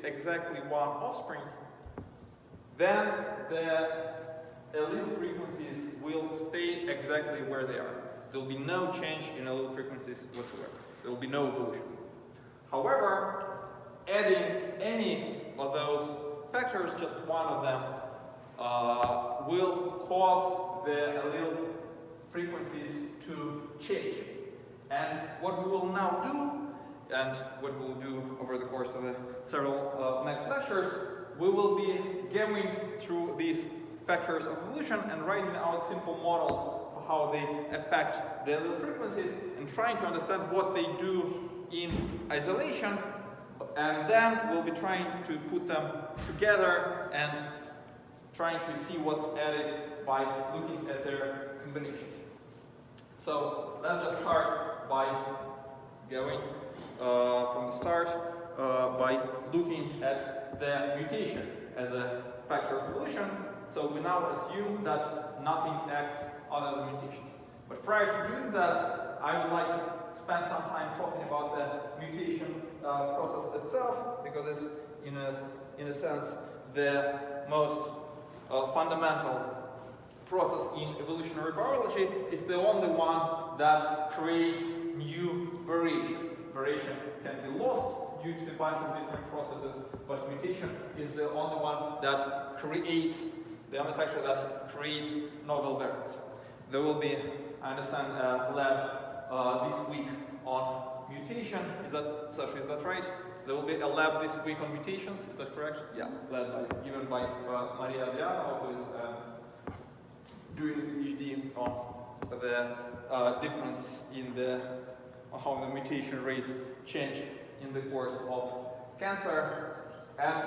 exactly one offspring, then the allele frequencies will stay exactly where they are. There will be no change in allele frequencies whatsoever. There will be no evolution. However, adding any of those factors, just one of them, will cause the allele frequencies to change. And what we will now do, and what we'll do over the course of the several next lectures, we will be going through these factors of evolution and writing out simple models for how they affect the allele frequencies and trying to understand what they do in isolation, and then we'll be trying to put them together and trying to see what's added by looking at their combinations. So let's just start by going from the start by looking at the mutation as a factor of evolution. So we now assume that nothing acts other than mutations. But prior to doing that, I would like to spend some time talking about the mutation process itself, because it's in a sense the most fundamental process in evolutionary biology. It's the only one that creates new variation. Variation can be lost due to a bunch of different processes, but mutation is the only one that creates, the only factor that creates novel variants. There will be, I understand, a lab this week on mutation. Is that, Sasha, is that right? There will be a lab this week on mutations, is that correct? Yeah, given by Maria Adriana, who is doing a PhD on the difference in how the mutation rates change in the course of cancer. And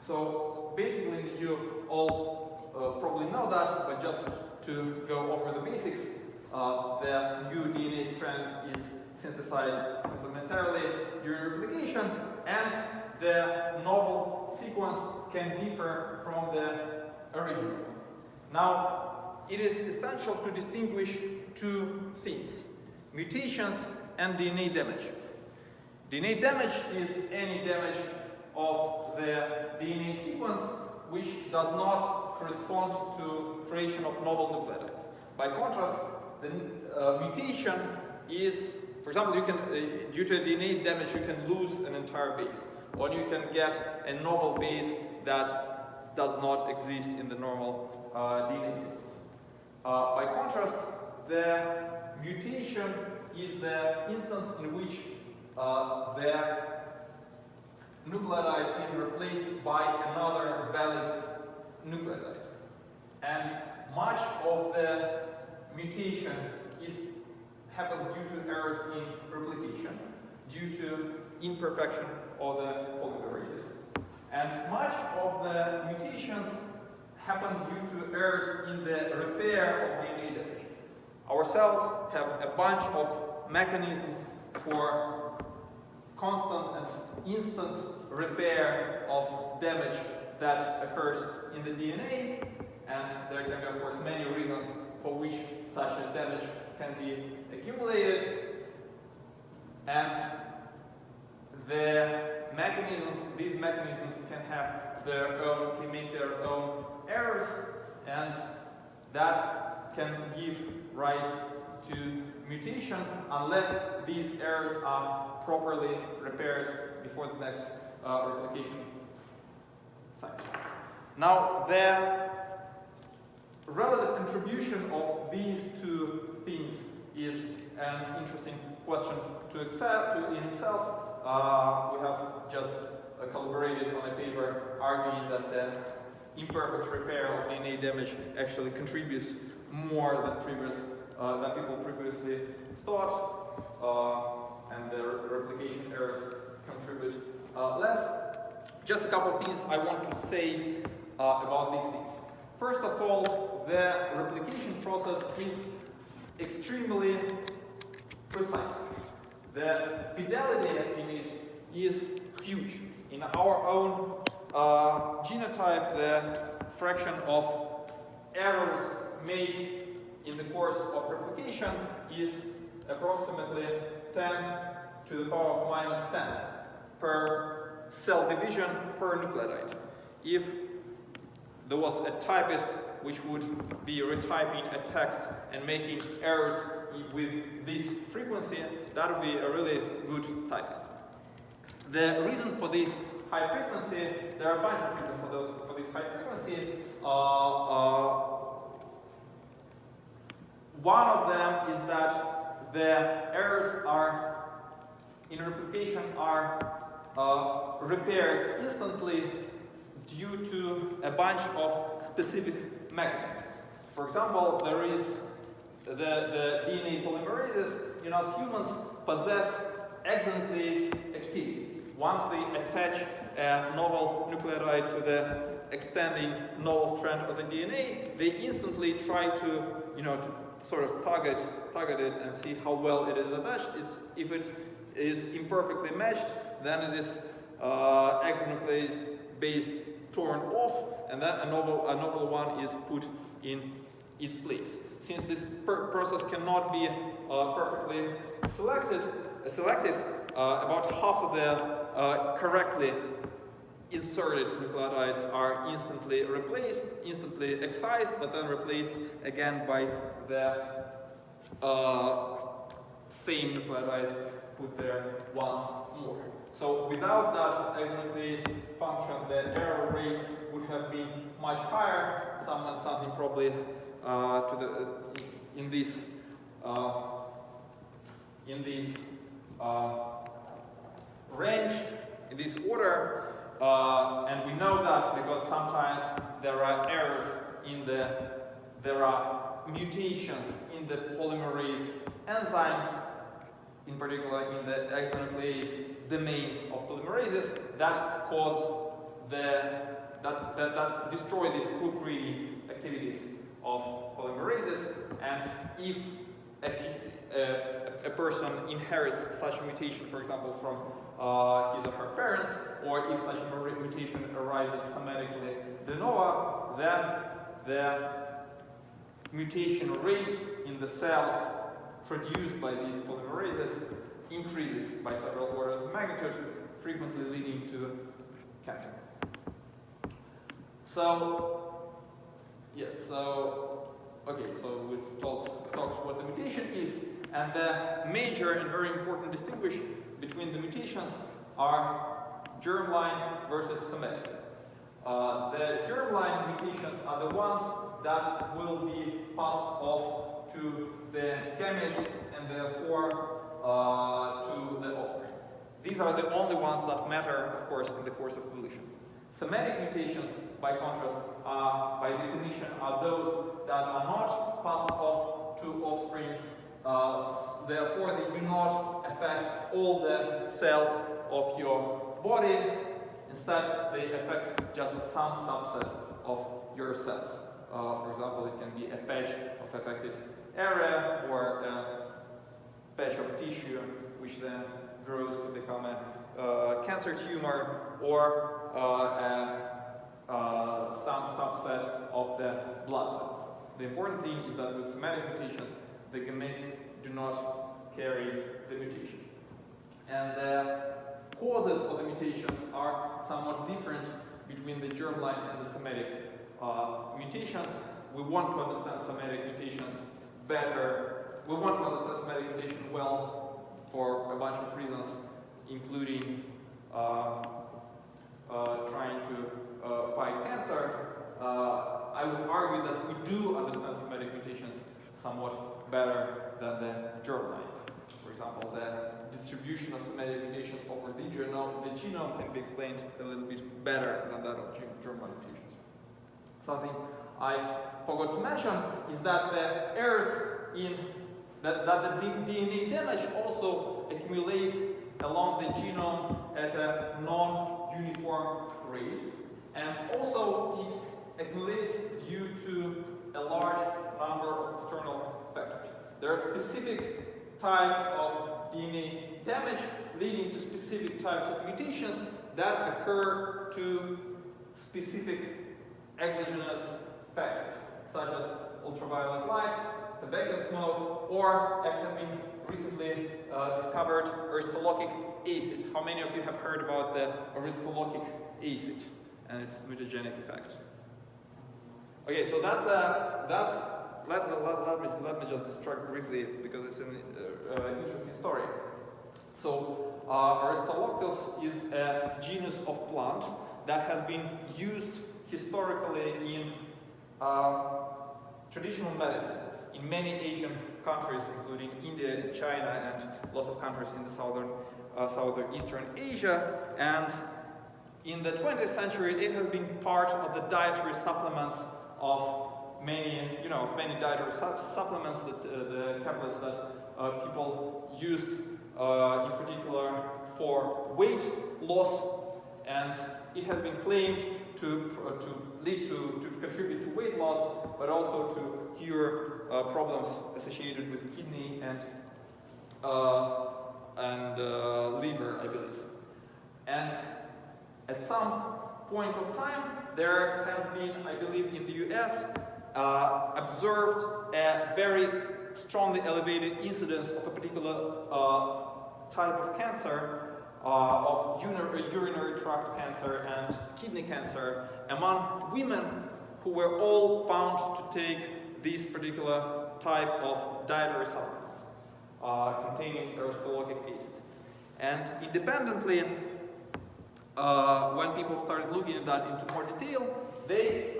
so basically you all probably know that, but just to go over the basics, the new DNA strand is synthesized complementarily during replication, and the novel sequence can differ from the original. Now, it is essential to distinguish two things: mutations and DNA damage. DNA damage is any damage of the DNA sequence which does not correspond to creation of novel nucleotides. By contrast, the mutation is, for example, you can, due to DNA damage, you can lose an entire base, or you can get a novel base that does not exist in the normal DNA sequence. By contrast, the mutation is the instance in which the nucleotide is replaced by another valid nucleotide. And much of the mutation happens due to errors in replication, due to imperfection of the polymerases. And much of the mutations happen due to errors in the repair of DNA damage. Our cells have a bunch of mechanisms for constant and instant repair of damage that occurs in the DNA, and there can be, of course, many reasons for which such a damage can be accumulated, and these mechanisms can make their own errors, and that can give rise to mutation unless these errors are properly repaired before the next replication cycle. Now, the relative contribution of these two things is an interesting question to accept in itself. We have just collaborated on a paper arguing that the imperfect repair of DNA damage actually contributes more than people previously thought, and the replication errors contribute less. Just a couple of things I want to say about these things. First of all, the replication process is extremely precise. The fidelity in it is huge. In our own genotype, the fraction of errors made in the course of replication is approximately 10 to the power of minus 10 per cell division per nucleotide. If there was a typist which would be retyping a text and making errors with this frequency, that would be a really good typist. The reason for this high frequency, there are a bunch of reasons for this high frequency. One of them is that the errors in replication are repaired instantly due to a bunch of specific mechanisms. For example, there is the DNA polymerases, as humans, possess exonuclease activity. Once they attach a novel nucleotide to the extending novel strand of the DNA, they instantly try to, to sort of target it and see how well it is attached. If it is imperfectly matched, then it is exonuclease based torn off, and then a novel one is put in its place. Since this process cannot be perfectly selective, about half of the correctly inserted nucleotides are instantly excised, but then replaced again by the same nucleotide put there once more. So without that exonuclease function, the error rate would have been much higher, something probably in this range, in this order, and we know that because sometimes there are errors there are mutations in the polymerase enzymes, in particular in the exonuclease domains of polymerases, that cause that destroy these proofreading activities of polymerases. And if a person inherits such a mutation, for example, from his or her parents, or if such a mutation arises somatically de novo, then the mutation rate in the cells produced by these polymerases increases by several orders of magnitude, frequently leading to cancer. So, yes, so we've talked what the mutation is, and the major and very important distinction between the mutations are germline versus somatic. The germline mutations are the ones that will be passed off to the gametes and therefore to the offspring. These are the only ones that matter, of course, in the course of evolution. Somatic mutations, by contrast, by definition, are those that are not passed off to offspring. Therefore, they do not affect all the cells of your body. Instead, they affect just some subset of your cells. For example, it can be a patch of affected area or a patch of tissue, which then grows to become a cancer tumor, or some subset of the blood cells. The important thing is that with somatic mutations, the gametes do not carry the mutation. And the causes of the mutations are somewhat different between the germline and the somatic mutations. We want to understand somatic mutations better. We want to understand somatic mutation well for a bunch of reasons, including trying to fight cancer. I would argue that we do understand somatic mutations somewhat better than the germline. For example, the distribution of somatic mutations over the genome can be explained a little bit better than that of germline mutations. Something I forgot to mention is that the errors in that the DNA damage also accumulates along the genome at a non-uniform rate, and also it accumulates due to a large number of external factors. There are specific types of DNA damage leading to specific types of mutations that occur to specific exogenous factors, such as ultraviolet light tobacco smoke, or, as has been recently discovered, ursolocic acid. How many of you have heard about the ursolocic acid and its mutagenic effect? Okay, so let me just distract briefly because it's an interesting story. So Ursolocus is a genus of plant that has been used historically in traditional medicine in many Asian countries, including India, China, and lots of countries in the southeastern Asia. And in the 20th century, it has been part of the dietary supplements of many dietary supplements that the tablets that people used in particular for weight loss, and it has been claimed to contribute to weight loss, but also to cure problems associated with kidney and liver, I believe. And at some point of time, there has been, I believe, in the US, observed a very strongly elevated incidence of a particular type of cancer, of urinary tract cancer and kidney cancer, among women who were all found to take this particular type of dietary supplements containing ursolocic acid. And independently, when people started looking at that into more detail, they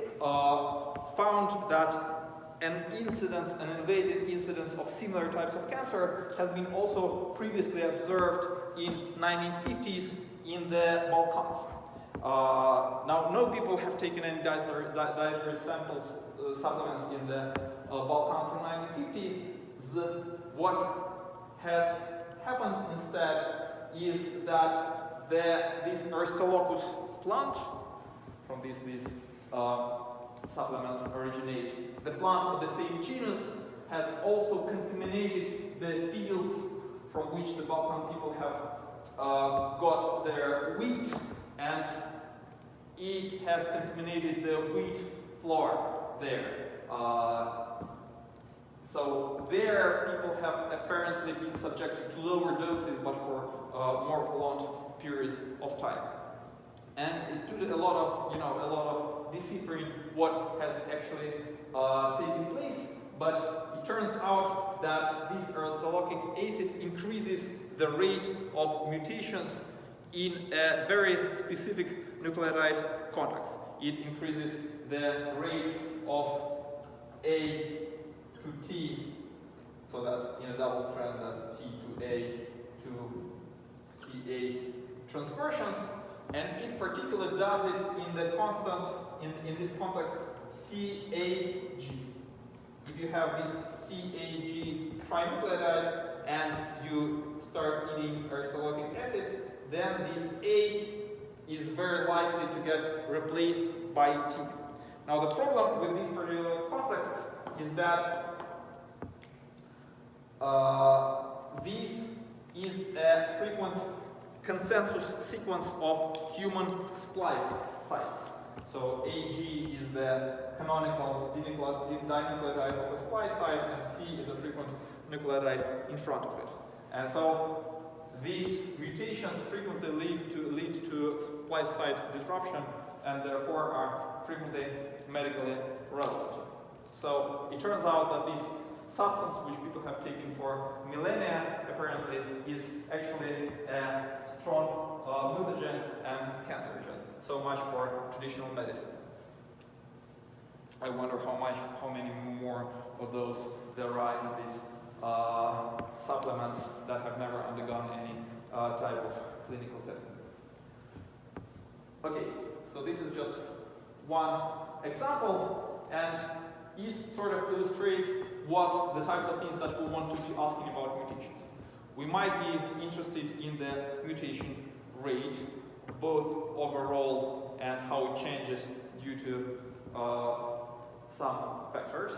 found that an elevated incidence of similar types of cancer has been also previously observed in 1950s in the Balkans. Now, no people have taken any dietary supplements in the Balkans in 1950s. What has happened instead is that this Ursolocus plant, from these supplements originate, the plant of the same genus has also contaminated the fields from which the Balkan people have got their wheat, and it has contaminated the wheat flour there. So there people have apparently been subjected to lower doses, but for more prolonged periods of time. And it took a lot of deciphering what has actually taken place, but it turns out that this ursolocic acid increases the rate of mutations in a very specific nucleotide context. It increases the rate of A to T, so that's in a double strand, that's T to A to TA transversions, and in particular does it in the constant, in this context, CAG. If you have this CAG trinucleotide and you start eating ursolocic acid, then this A is very likely to get replaced by T. Now the problem with this particular context is that this is a frequent consensus sequence of human splice sites. So AG is the canonical dinucleotide of a splice site, and C is a frequent nucleotide in front of it. And so these mutations frequently lead to splice site disruption, and therefore are frequently medically relevant. So it turns out that this substance, which people have taken for millennia, apparently is actually a strong mutagen and cancerogen. So much for traditional medicine. I wonder how many more of those there are in these supplements that have never undergone any type of clinical testing. Okay, so this is just one example, and it sort of illustrates what the types of things that we want to be asking about mutations. We might be interested in the mutation rate, both overall and how it changes due to some factors.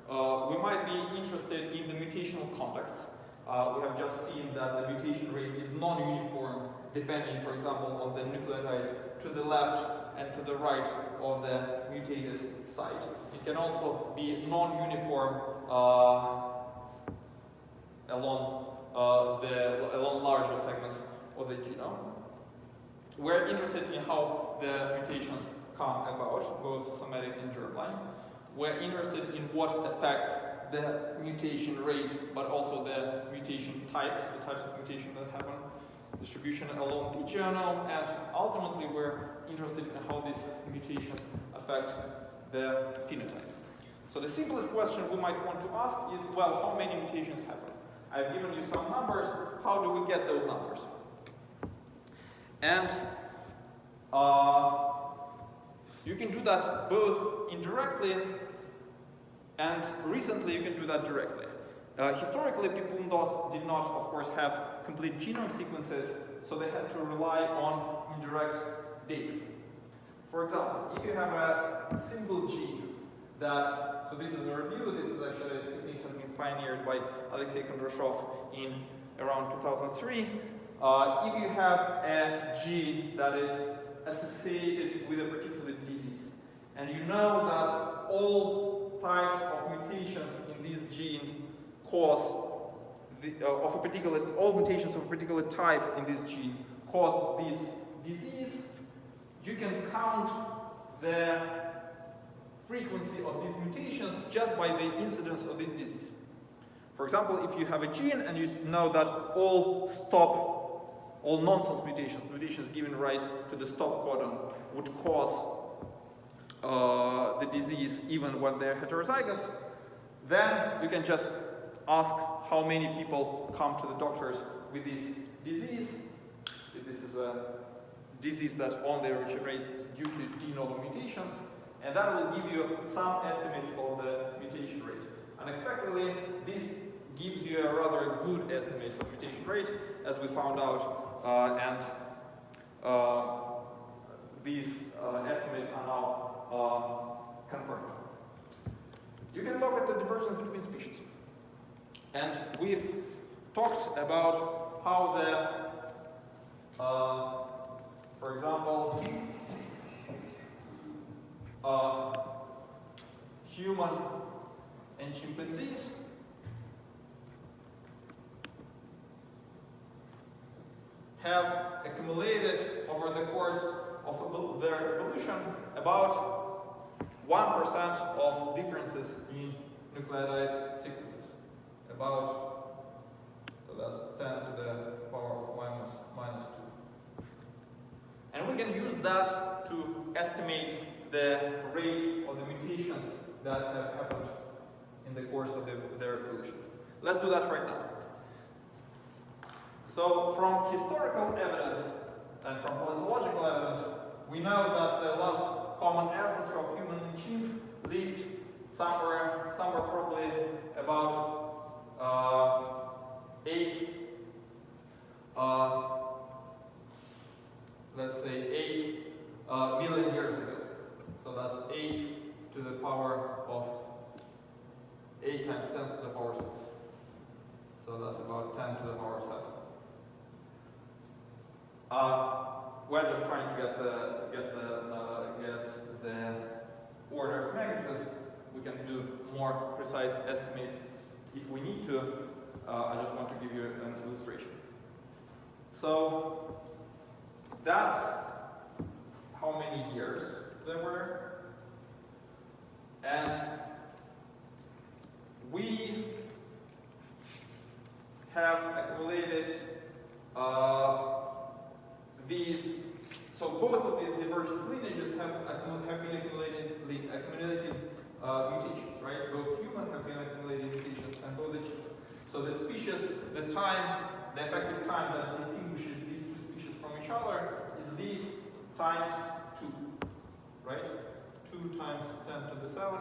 We might be interested in the mutational context. We have just seen that the mutation rate is non-uniform depending, for example, on the nucleotides to the left and to the right of the mutated site. It can also be non-uniform along larger segments of the genome. We're interested in how the mutations come about, both somatic and germline. We're interested in what affects the mutation rate, but also the mutation types, the types of mutation that happen, distribution along the genome, and ultimately we're interested in how these mutations affect the phenotype. So the simplest question we might want to ask is, well, how many mutations happen? I've given you some numbers. How do we get those numbers? And you can do that both indirectly and recently you can do that directly. Historically, people did not, of course, have complete genome sequences, so they had to rely on indirect data. For example, if you have a single gene that, so this is a review, this is actually a technique that has been pioneered by Alexei Kondrashov in around 2003. If you have a gene that is associated with a particular disease, and you know that all types of mutations in this gene cause all mutations of a particular type in this gene cause this disease, you can count the frequency of these mutations just by the incidence of this disease. For example, if you have a gene and you know that all nonsense mutations giving rise to the stop codon would cause the disease even when they're heterozygous, then you can just ask how many people come to the doctors with this disease. If this is a disease that only originates due to de novo mutations, and that will give you some estimate of the mutation rate. Unexpectedly, this gives you a rather good estimate for mutation rate, as we found out, and these estimates are now confirmed. You can look at the divergence between species. And we've talked about how for example, human and chimpanzees have accumulated over the course of their evolution about 1% of differences in nucleotide sequences. So that's 10 to the power of minus 2. And we can use that to estimate the rate of the mutations that have happened in the course of their evolution. Let's do that right now. So from historical evidence and from paleontological evidence, we know that the last common ancestor of human and chimp lived somewhere probably about 8 million years ago. So that's 8 to the power of 8 times 10 to the power 6. So that's about 10 to the power 7. We're just trying to get the order of magnitude. We can do more precise estimates if we need to. I just want to give you an illustration. So that's how many years there were. And we have accumulated these, so both of these divergent lineages have been accumulating mutations, right? Both human have been accumulating mutations and both the chimp. So the species, the effective time that distinguishes these two species from each other is these times 2, right? 2 times 10 to the 7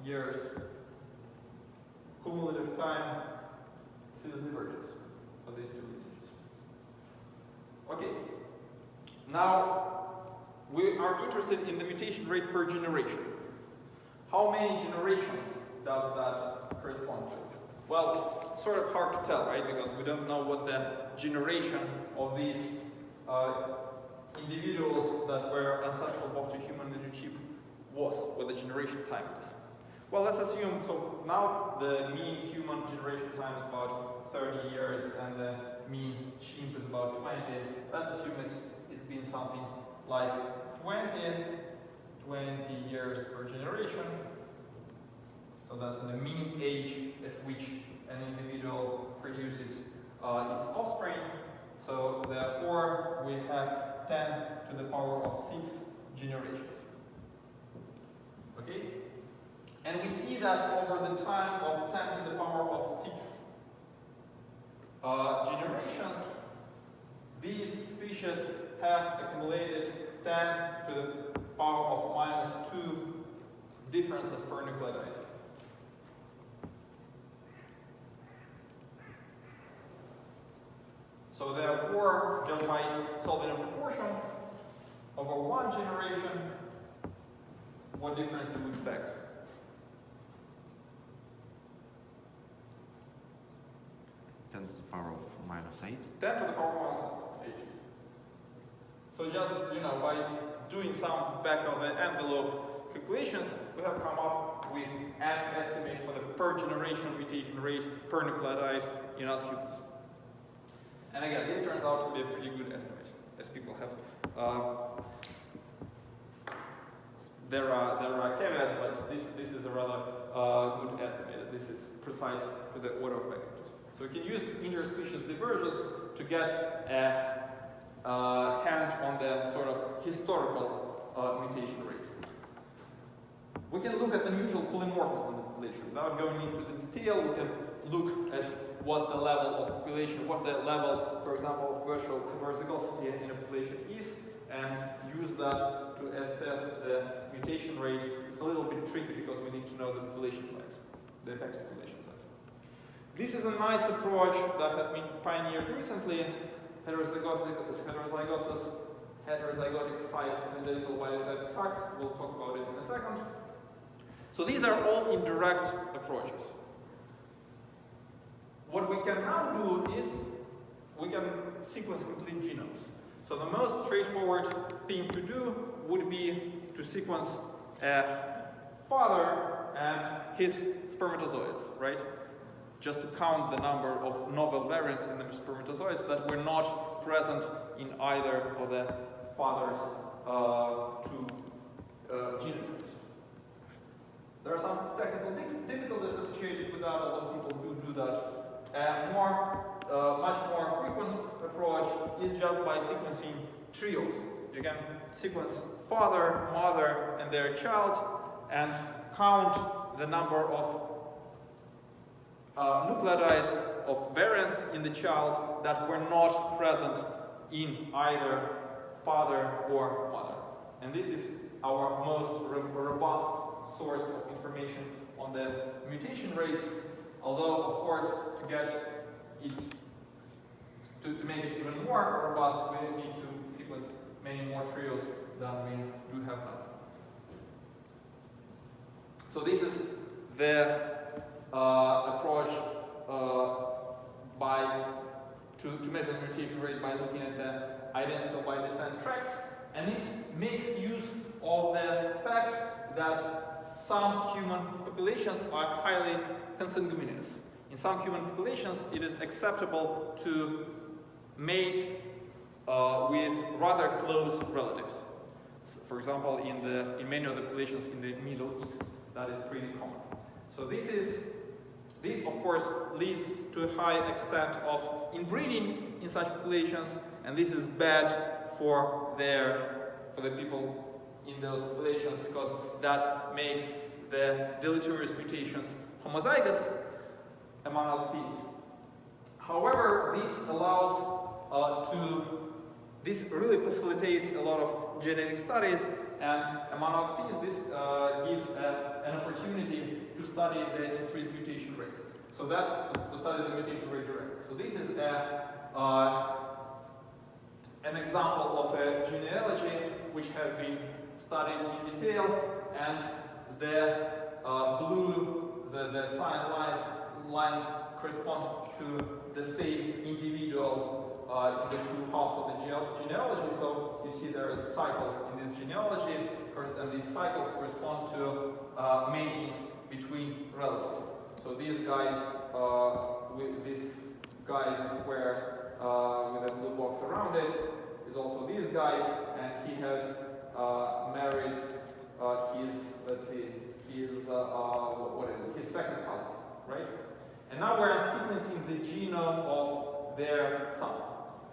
years cumulative time since divergence of these two lineages. Okay. Now, we are interested in the mutation rate per generation. How many generations does that correspond to? Well, it's sort of hard to tell, right? Because we don't know what the generation of these individuals that were ancestral both to human and to chimp was, what the generation time was. Well, let's assume, so now the mean human generation time is about 30 years and the mean chimp is about 20. Let's assume it's been something like 20 years per generation. So that's the mean age at which an individual produces its offspring. So therefore, we have 10 to the power of 6 generations. Okay? And we see that over the time of 10 to the power of 6 generations, these species have accumulated 10 to the power of minus 2 differences per nucleotide. So therefore, just by solving a proportion over one generation, what difference do we expect? 10 to the power of minus 8. 10 to the power of minus 8. So just, by doing some back of the envelope calculations, we have come up with an estimate for the per generation mutation rate per nucleotide in us humans. And again, this turns out to be a pretty good estimate, as people have. There are caveats, but this is a rather good estimate. This is precise to the order of magnitude. So we can use interspecies divergence to get a hand on the sort of historical mutation rates. We can look at the mutual polymorphism in the population. Without going into the detail, we can look at what the level of population, what the level, for example, of virtual heterozygosity in a population is, and use that to assess the mutation rate. It's a little bit tricky because we need to know the population size, the effective population size. This is a nice approach that has been pioneered recently. Heterozygotic sites of identical body-side tracts. We'll talk about it in a second. So these are all indirect approaches. What we can now do is we can sequence complete genomes. So the most straightforward thing to do would be to sequence a father and his spermatozoids, right? Just to count the number of novel variants in the spermatozoids that were not present in either of the father's two genotypes. There are some technical difficulties associated with that, although people do that. Much more frequent approach is just by sequencing trios. You can sequence father, mother, and their child, and count the number of nucleotides of variants in the child that were not present in either father or mother. And this is our most robust source of information on the mutation rates, although, of course, to get it, to make it even more robust, we need to sequence many more trios than we do have now. So this is the approach to measure the mutation rate by looking at the identical by descent tracks, and it makes use of the fact that some human populations are highly consanguineous. In some human populations, it is acceptable to mate with rather close relatives. For example, in many of the populations in the Middle East, that is pretty common. So this of course leads to a high extent of inbreeding in such populations, and this is bad for the people in those populations because that makes the deleterious mutations homozygous among other things. However, this really facilitates a lot of genetic studies, and among other things, this gives an opportunity to study the increased mutation rate. So to study the mutation rate directly. So this is an example of a genealogy which has been studied in detail, and the blue, the cyan lines correspond to the same individual in the two halves of the genealogy. So you see there are cycles in this genealogy, and these cycles correspond to matings between relatives. So this guy with this guy in the square with a blue box around it is also this guy, and he has married his, let's see, what is it? His second cousin, right? And now we're sequencing the genome of their son.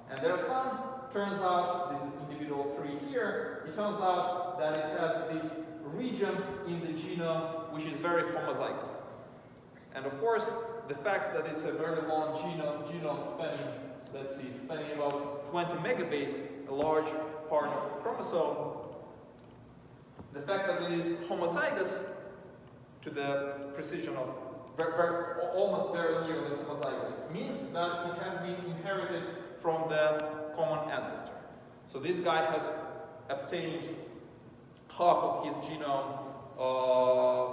And their son turns out, this is individual 3 here, it turns out that it has this region in the genome which is very homozygous. And of course, the fact that it's a very long genome spanning, let's see, spanning about 20 megabase, a large part of the chromosome, the fact that it is homozygous to the precision of almost very near the homozygous means that it has been inherited from the common ancestor. So this guy has obtained half of his genome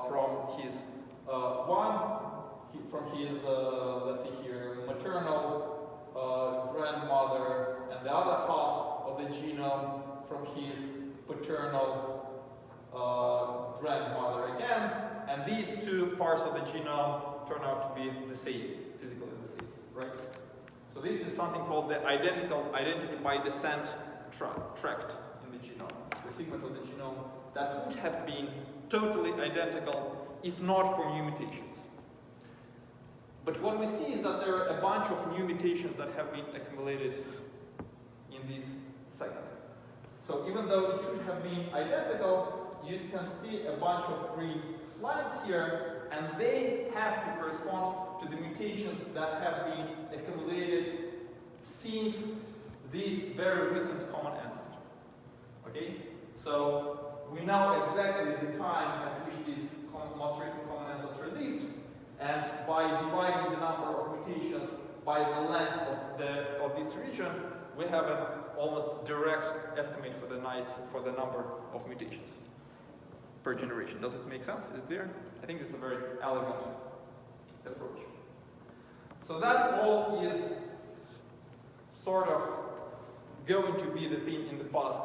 from his let's see here, maternal grandmother, and the other half of the genome from his paternal grandmother again, and these two parts of the genome turn out to be the same, physically the same, right? So this is something called the identity by descent tract in the genome, the segment of the genome that would have been totally identical if not for new mutations. But what we see is that there are a bunch of new mutations that have been accumulated in this segment. So even though it should have been identical, you can see a bunch of green lines here, and they have to correspond to the mutations that have been accumulated since this very recent common ancestor. Okay? So we know exactly the time at which this most recent common ancestor lived, and by dividing the number of mutations by the length of this region, we have an almost direct estimate for the number of mutations per generation. Does this make sense? Is it clear? I think it's a very elegant approach. So that all is sort of going to be the thing in the past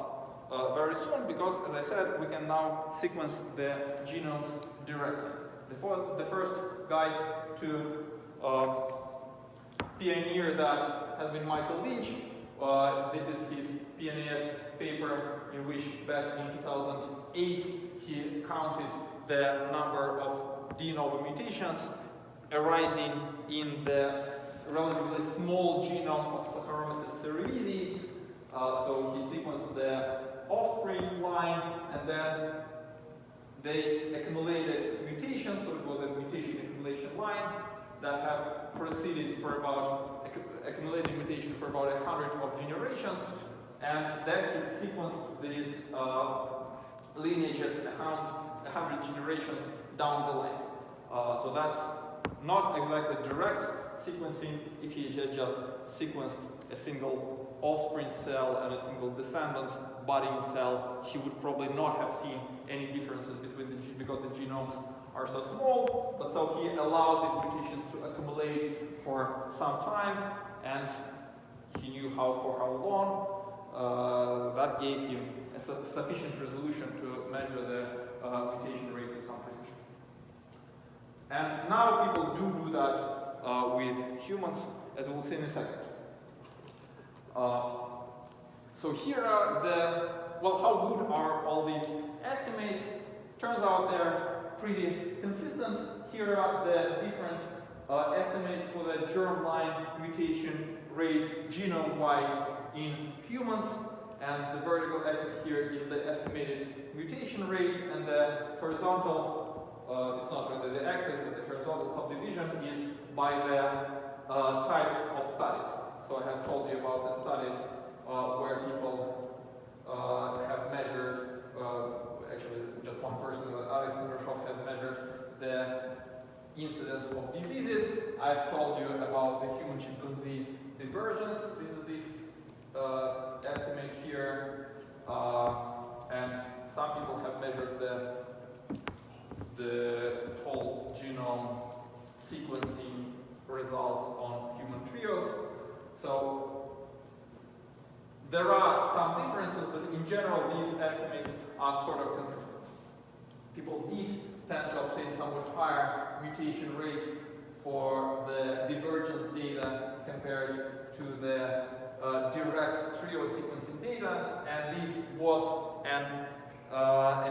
very soon, because, as I said, we can now sequence the genomes directly. The first guy to pioneer that has been Michael Lynch. This is his PNAS paper in which back in 2008 he counted the number of de novo mutations arising in the relatively small genome of Saccharomyces cerevisiae. So he sequenced the offspring line, and then they accumulated mutations, so it was a mutation accumulation line that have proceeded for about, accumulating mutation for about 100 of generations, and then he sequenced these lineages 100 generations down the line. So that's not exactly direct sequencing. If he had just sequenced a single offspring cell and a single descendant budding cell, he would probably not have seen any differences between because the genomes are so small. But so he allowed these mutations to accumulate for some time, and he knew for how long. That gave him a sufficient resolution to measure the mutation rate with some precision. And now people do that with humans, as we'll see in a second. So here are how good are all these estimates? Turns out they're pretty consistent. Here are the different estimates for the germline mutation rate genome-wide in humans, and the vertical axis here is the estimated mutation rate, and the horizontal, it's not really the axis, but the horizontal subdivision is by the types of studies. So I have told you about the studies where people have measured, actually just one person, Alex Ingershoff, has measured the incidence of diseases. I've told you about the human-chimpanzee divergence. This is this estimate here, and some people have measured the whole genome sequencing results on human trios. So are sort of consistent. People did tend to obtain somewhat higher mutation rates for the divergence data compared to the direct trio sequencing data, and this was an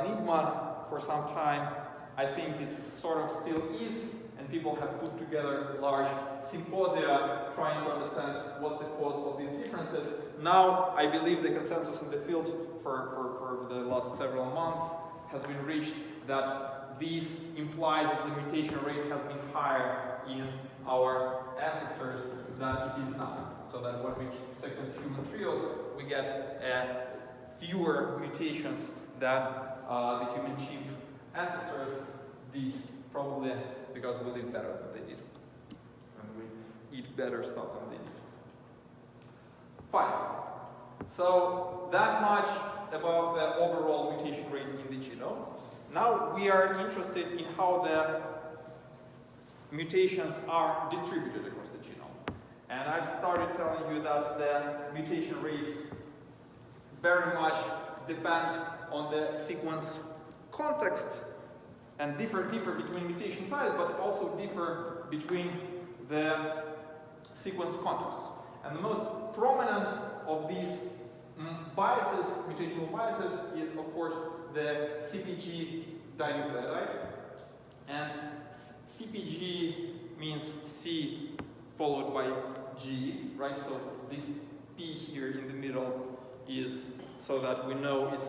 enigma for some time. I think it sort of still is, and people have put together large symposia trying to understand what's the cause of these differences. Now, I believe the consensus in the field for the last several months has been reached that this implies that the mutation rate has been higher in our ancestors than it is now. So that when we sequence human trios, we get fewer mutations than the human chimp ancestors did, probably because we live better than they did. And we eat better stuff than they did. Fine. So that much about the overall mutation rate in the genome. Now we are interested in how the mutations are distributed across the genome. And I've started telling you that the mutation rates very much depend on the sequence context and differ between mutation types, but also differ between the sequence contexts. And the most prominent of these biases, mutational biases, is of course the CpG dinucleotide. And CpG means C followed by G, right? So this P here in the middle is so that we know it's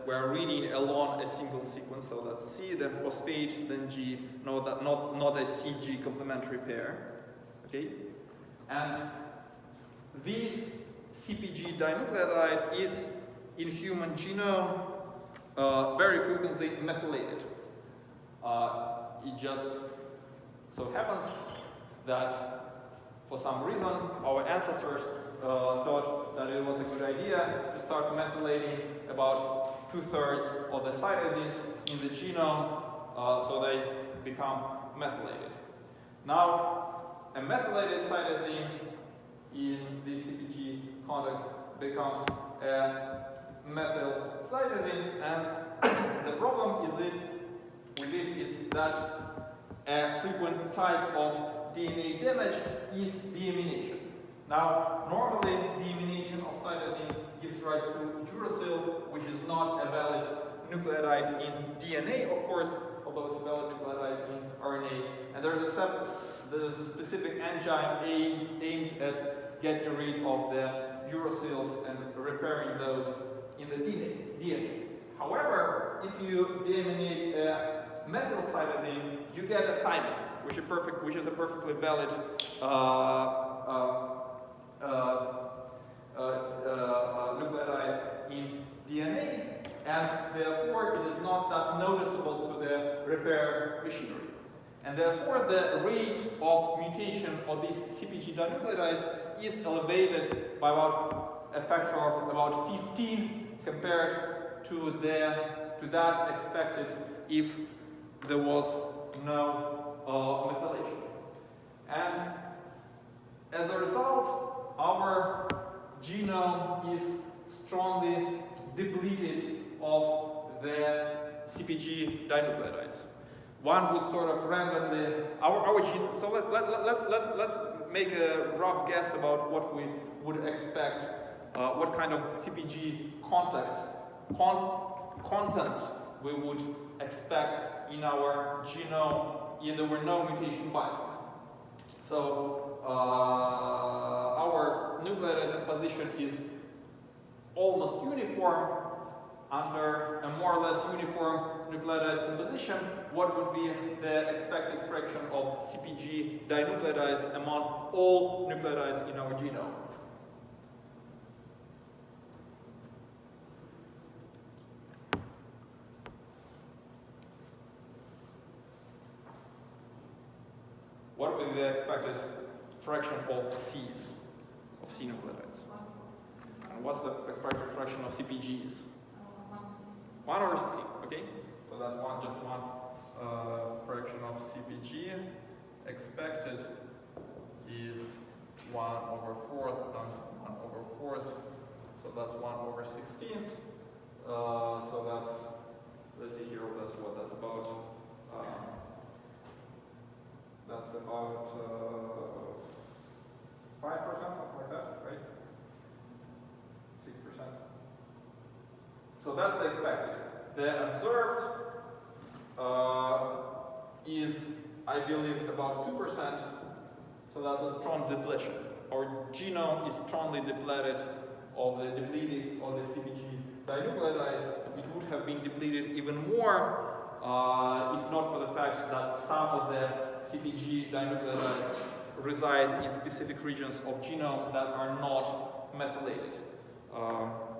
we're reading along a single sequence, so that's C, then phosphate, then G, not a CG complementary pair, okay? And this CpG dinucleotide is in human genome very frequently methylated. It just so happens that for some reason our ancestors thought that it was a good idea to start methylating about 2/3 of the cytosines in the genome so they become methylated. Now, a methylated cytosine in the CpG context becomes a methyl cytosine, and the problem with it is that a frequent type of DNA damage is deamination. Now, normally deamination of cytosine gives rise to uracil, which is not a valid nucleotide in DNA, of course, although it's a valid nucleotide in RNA. And there's a specific enzyme aimed at getting rid of the uracils and repairing those in the DNA. However, if you deaminate a methyl cytosine, you get a thymine, which is a perfectly valid nucleotide in DNA, and therefore it is not that noticeable to the repair machinery. And therefore the rate of mutation of these CpG dinucleotides is elevated by about a factor of about 15 compared to that expected if there was no methylation. And as a result, our genome is strongly depleted of the CpG dinucleotides. One would sort of randomly our genome. So let's make a rough guess about what we would expect, what kind of CpG content we would expect in our genome if there were no mutation biases. So our nucleotide composition is almost uniform. Under a more or less uniform nucleotide composition, what would be the expected fraction of CpG dinucleotides among all nucleotides in our genome? What would be the expected fraction of Cs, of C nucleotides? And what's the expected fraction of CpGs? 1 over 16, okay? So that's just one fraction of CpG. Expected is 1 over 4th times 1 over 4th. So that's 1 over 16th. So that's So that's the expected. The observed is, I believe, about 2%. So that's a strong depletion. Our genome is strongly depleted of the CpG dinucleotides. It would have been depleted even more if not for the fact that some of the CpG dinucleotides reside in specific regions of genome that are not methylated,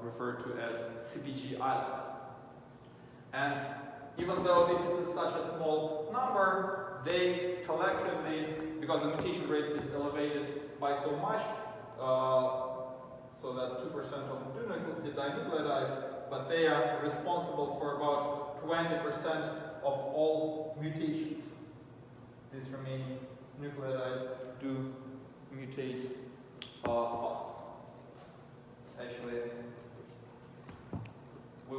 referred to as CpG islands. And even though this is such a small number, they collectively, because the mutation rate is elevated by so much, so that's 2% of the dinucleotides, but they are responsible for about 20% of all mutations. These remaining nucleotides do mutate fast. Actually, we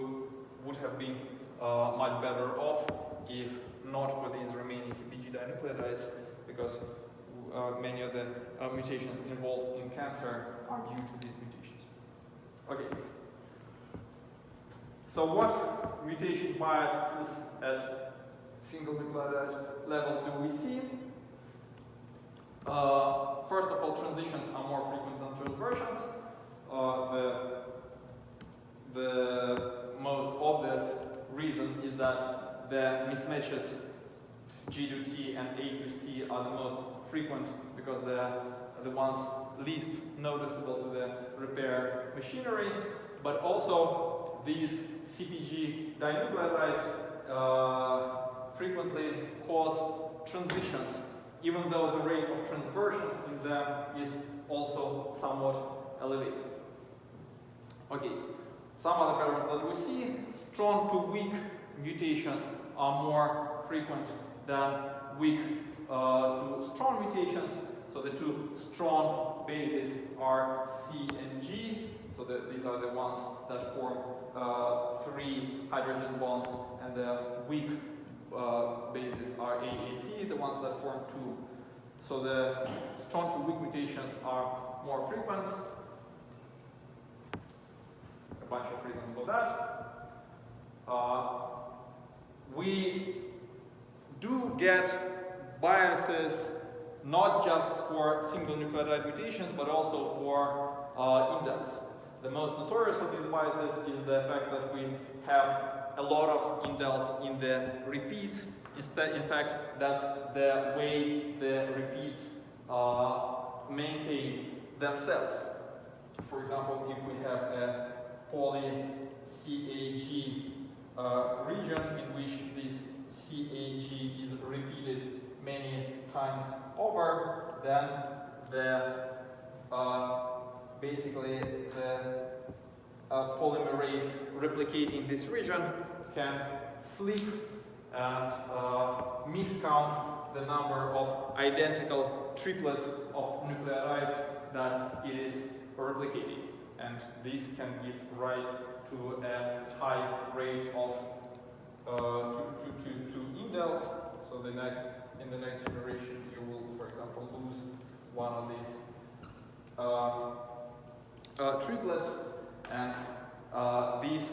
would have been much better off if not for these remaining CpG dinucleotides, because many of the mutations involved in cancer are due to these mutations. Okay. So what mutation biases at single nucleotide level do we see? First of all, transitions are more frequent than transversions. The most obvious reason is that the mismatches G to T and A to C are the most frequent because they're the ones least noticeable to the repair machinery, but also these CpG dinucleotides frequently cause transitions, even though the rate of transversions in them is also somewhat elevated. Okay, some other patterns that we see: strong to weak mutations are more frequent than weak to strong mutations. So the two strong bases are C and G. So these are the ones that form 3 hydrogen bonds, and the weak bases are A and T, the ones that form 2. So the strong to weak mutations are more frequent. A bunch of reasons for that. We do get biases not just for single nucleotide mutations, but also for indels. The most notorious of these biases is the fact that we have a lot of indels in the repeats. In fact, that's the way the repeats maintain themselves. For example, if we have a poly-CAG region in which this CAG is repeated many times over, then basically the polymerase replicating this region can slip and miscount the number of identical triplets of nucleotides that it is replicating. And this can give rise to a high rate of to indels. So in the next generation, you will, for example, lose one of these triplets, and this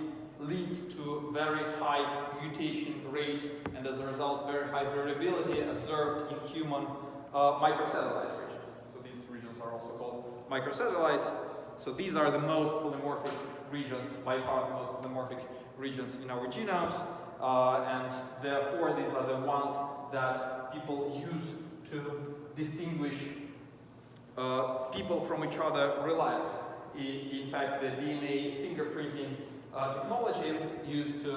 leads to very high mutation rate, and as a result, very high variability observed in human microsatellite regions. So these regions are also called microsatellites. So these are the most polymorphic regions, by far the most polymorphic regions in our genomes, and therefore these are the ones that people use to distinguish people from each other reliably. In fact, the DNA fingerprinting technology used to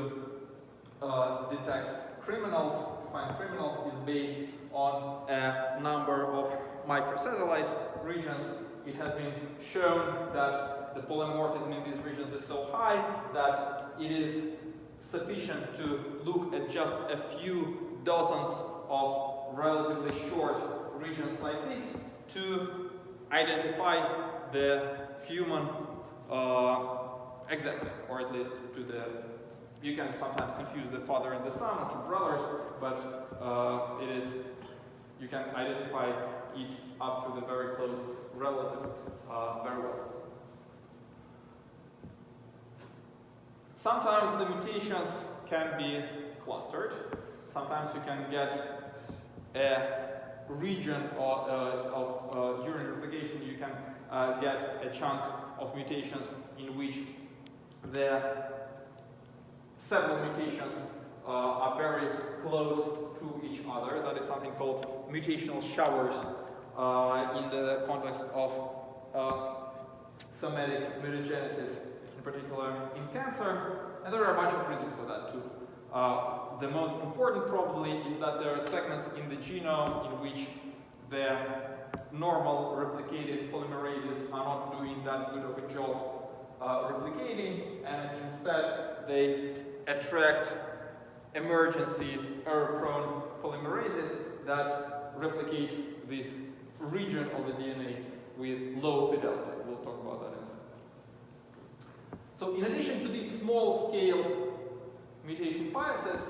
detect criminals, to find criminals, is based on a number of microsatellite regions. It has been shown that the polymorphism in these regions is so high that it is sufficient to look at just a few dozens of relatively short regions like this to identify the human exactly, or at least to the, you can sometimes confuse the father and the son, or two brothers, but you can identify it up to the very close relative very well. Sometimes the mutations can be clustered. Sometimes you can get a region during replication, you can get a chunk of mutations in which the several mutations are very close to each other. That is something called mutational showers in the context of somatic mutagenesis, in particular in cancer. And there are a bunch of reasons for that too. The most important probably is that there are segments in the genome in which the normal replicative polymerases are not doing that good of a job replicating, and instead they attract emergency error-prone polymerases that replicate this region of the DNA with low fidelity. We'll talk about that in a second. So in addition to these small-scale mutation biases,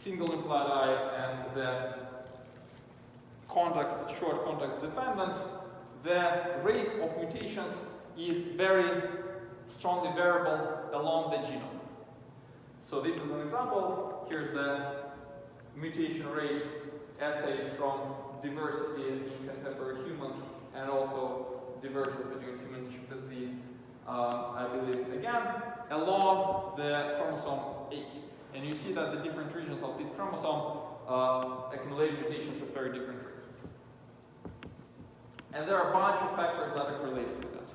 single nucleotide and the short context dependent, the rates of mutations is very strongly variable along the genome. So this is an example. Here's the mutation rate assayed from diversity in contemporary humans and also diversity between human and chimpanzee, I believe, again, along the chromosome 8. And you see that the different regions of this chromosome accumulate mutations at very different rates. And there are a bunch of factors that are related to that.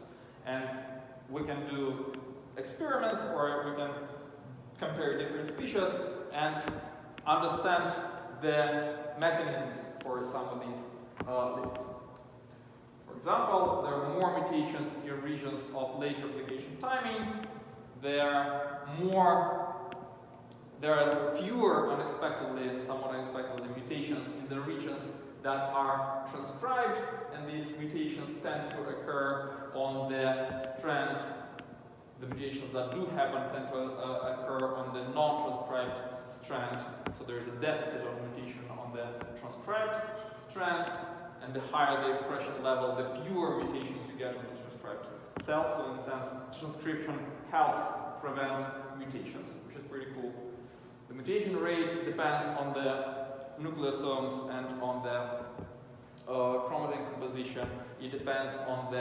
And we can do experiments, or we can compare different species and understand the mechanisms for some of these links. For example, there are more mutations in regions of late replication timing. There are fewer somewhat unexpectedly, mutations in the regions that are transcribed, and these mutations tend to occur on the strand. The mutations that do happen tend to occur on the non-transcribed strand. So there is a deficit of mutation on the transcribed strand, and the higher the expression level, the fewer mutations you get on the transcribed cells. So in a sense, transcription helps prevent mutations, which is pretty cool. The mutation rate depends on the nucleosomes and on the chromatin composition. It depends on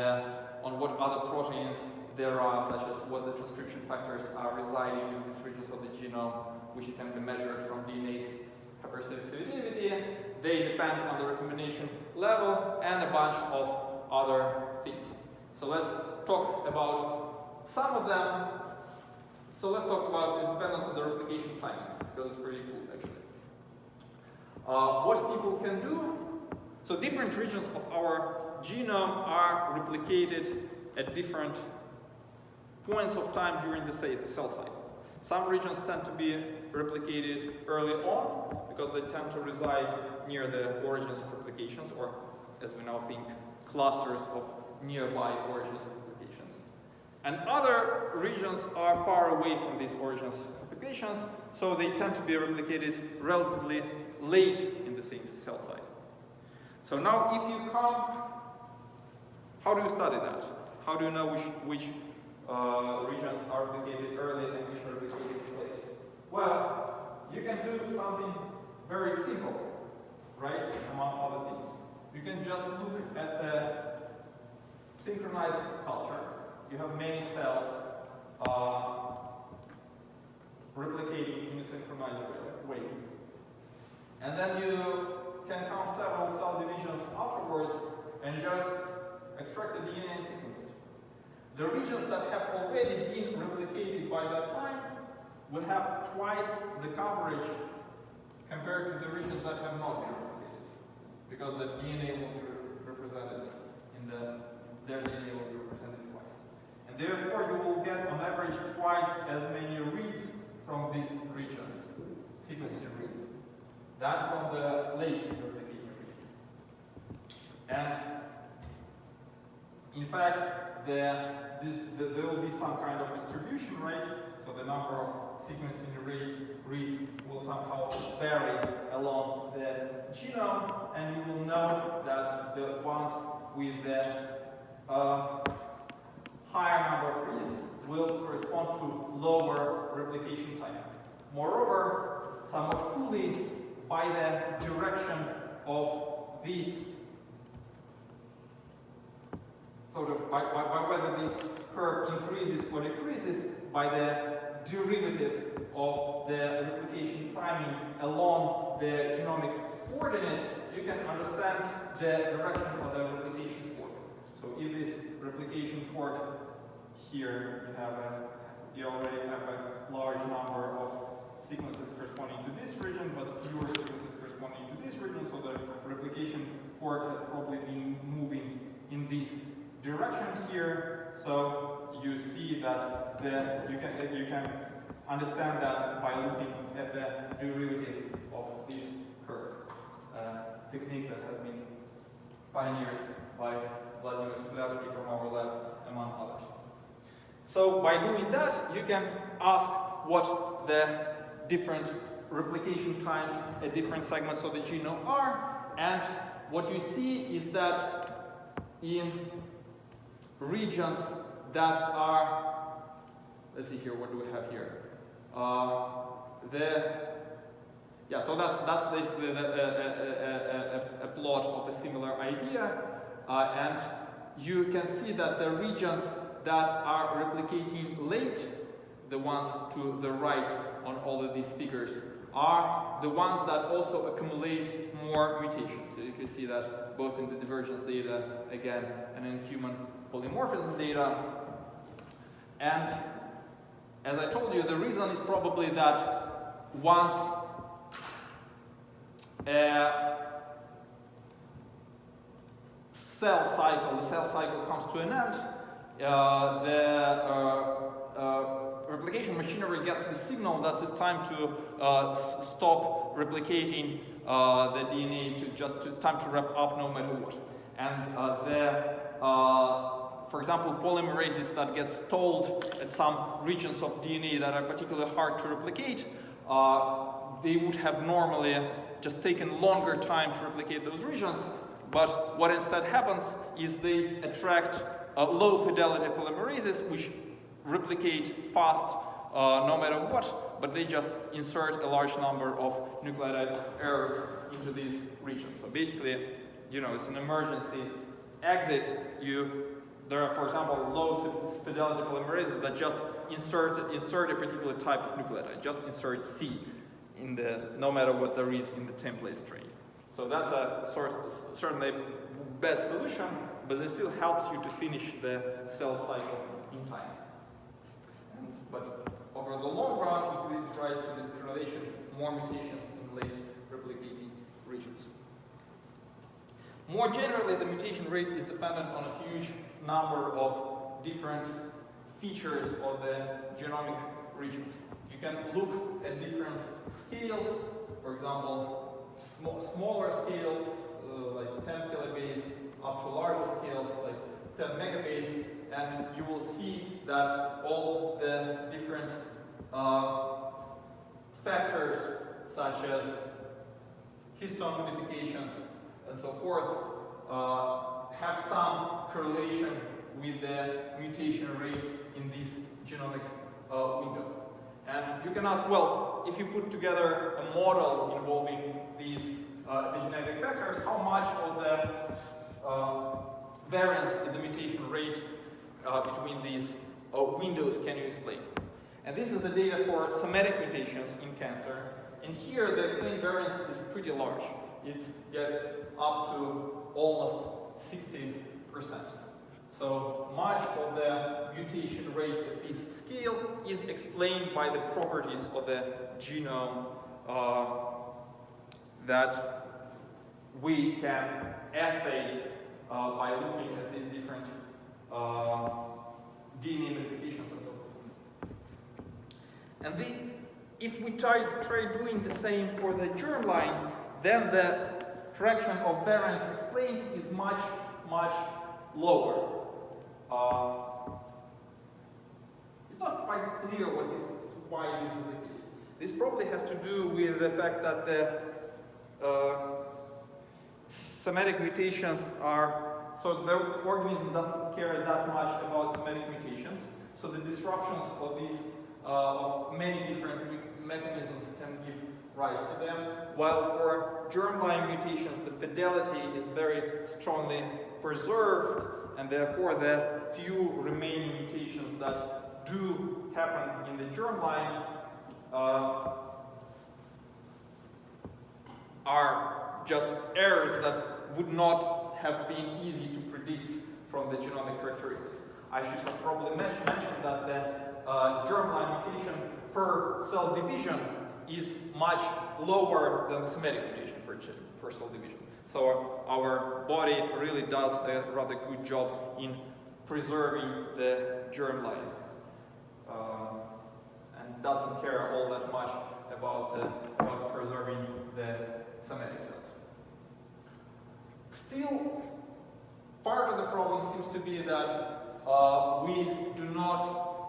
what other proteins there are, such as what the transcription factors are residing in these regions of the genome, which can be measured from DNA's hypersensitivity. They depend on the recombination level and a bunch of other things. So let's talk about some of them. So let's talk about the dependence on the replication timing, because it's pretty cool actually. What people can do, so different regions of our genome are replicated at different points of time during the cell cycle. Some regions tend to be replicated early on because they tend to reside near the origins of replications, or as we now think, clusters of nearby origins of replications. And other regions are far away from these origins of replications, so they tend to be replicated relatively late in the same cell cycle. So now if you come, how do you study that? How do you know which regions are replicated early and which are replicated late? Well, you can do something very simple, right, among other things. You can just look at the synchronized culture. You have many cells replicating in a synchronized way. And then you can count several cell divisions afterwards and just extract the DNA and sequence it. The regions that have already been replicated by that time will have twice the coverage compared to the regions that have not been replicated, because the DNA will be represented their DNA will be represented twice. And therefore you will get on average twice as many reads from these regions, sequencing reads, than from the late replicating regions. And in fact, there will be some kind of distribution, right? So the number of sequencing reads will somehow vary along the genome, and you will know that the ones with the higher number of reads will correspond to lower replication time. Moreover, somewhat coolly, by the direction of these, sort of by whether this curve increases or decreases, by the derivative of the replication timing along the genomic coordinate, you can understand the direction of the replication fork. So if this replication fork here, you already have a large number of sequences corresponding to this region, but fewer sequences corresponding to this region, so the replication fork has probably been moving in this direction here. So you see that you can understand that by looking at the derivative of this curve, technique that has been pioneered by Vladimir Sklyarsky from our lab, among others. So by doing that, you can ask what the different replication times at different segments of the genome are, and what you see is that in regions that are, let's see here, what do we have here? So that's basically a plot of a similar idea, and you can see that the regions that are replicating late, the ones to the right on all of these figures, are the ones that also accumulate more mutations. So you can see that both in the divergence data, again, and in human polymorphism data. And as I told you, the reason is probably that once a cell cycle comes to an end, the replication machinery gets the signal that it's time to stop replicating the DNA, time to wrap up no matter what. And for example, polymerases that get stalled at some regions of DNA that are particularly hard to replicate, they would have normally just taken longer time to replicate those regions. But what instead happens is they attract low fidelity polymerases which replicate fast no matter what, but they just insert a large number of nucleotide errors into these regions. So basically, it's an emergency exit. There are, for example, low fidelity polymerases that just insert a particular type of nucleotide, just insert C in no matter what there is in the template string. So that's a certainly bad solution, but it still helps you to finish the cell cycle in time. But over the long run, it gives rise to this correlation, more mutations in late replicating regions. More generally, the mutation rate is dependent on a huge number of different features of the genomic regions. You can look at different scales, for example, smaller scales like 10 kilobase up to larger scales like 10 megabase, and you will see that all the different factors such as histone modifications and so forth have some correlation with the mutation rate in this genomic window. And you can ask, well, if you put together a model involving these epigenetic vectors, how much of the variance in the mutation rate between these windows can you explain? And this is the data for somatic mutations in cancer. And here the explained variance is pretty large. It gets up to almost 60%. So much of the mutation rate at this scale is explained by the properties of the genome that we can assay by looking at these different DNA modifications and so forth. And if we try doing the same for the germline, then the fraction of variance explained is much, much lower. It's not quite clear why this is the case. This probably has to do with the fact that the somatic mutations are so the organism doesn't care that much about somatic mutations. So the disruptions of these of many different mechanisms can give rise to them. While for germline mutations, the fidelity is very strongly preserved, and therefore the few remaining mutations that do happen in the germline are just errors that would not have been easy to predict from the genomic characteristics. I should have probably mentioned that the germline mutation per cell division is much lower than the somatic mutation per cell division. So our body really does a rather good job in preserving the germline and doesn't care all that much about preserving the somatic cells. Still, part of the problem seems to be that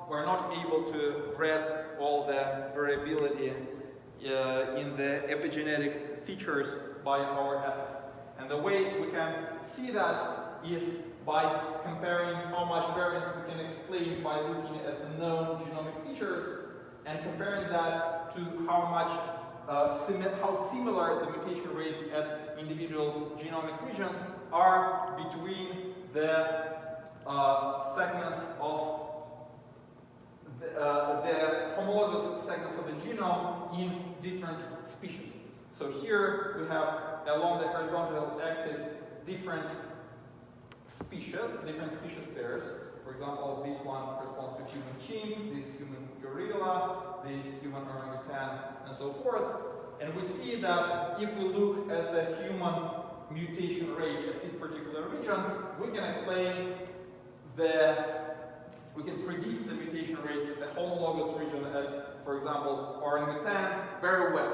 we're not able to grasp all the variability in the epigenetic features by our assay. And the way we can see that is by comparing how much variance we can explain by looking at the known genomic features and comparing that to how similar the mutation rates at individual genomic regions are between the segments of the homologous segments of the genome in different species. So here we have along the horizontal axis different species pairs. For example, this one corresponds to human chimp, this human gorilla, this human orangutan, and so forth. And we see that if we look at the human mutation rate at this particular region, we can predict the mutation rate at the homologous region at, for example, orangutan very well.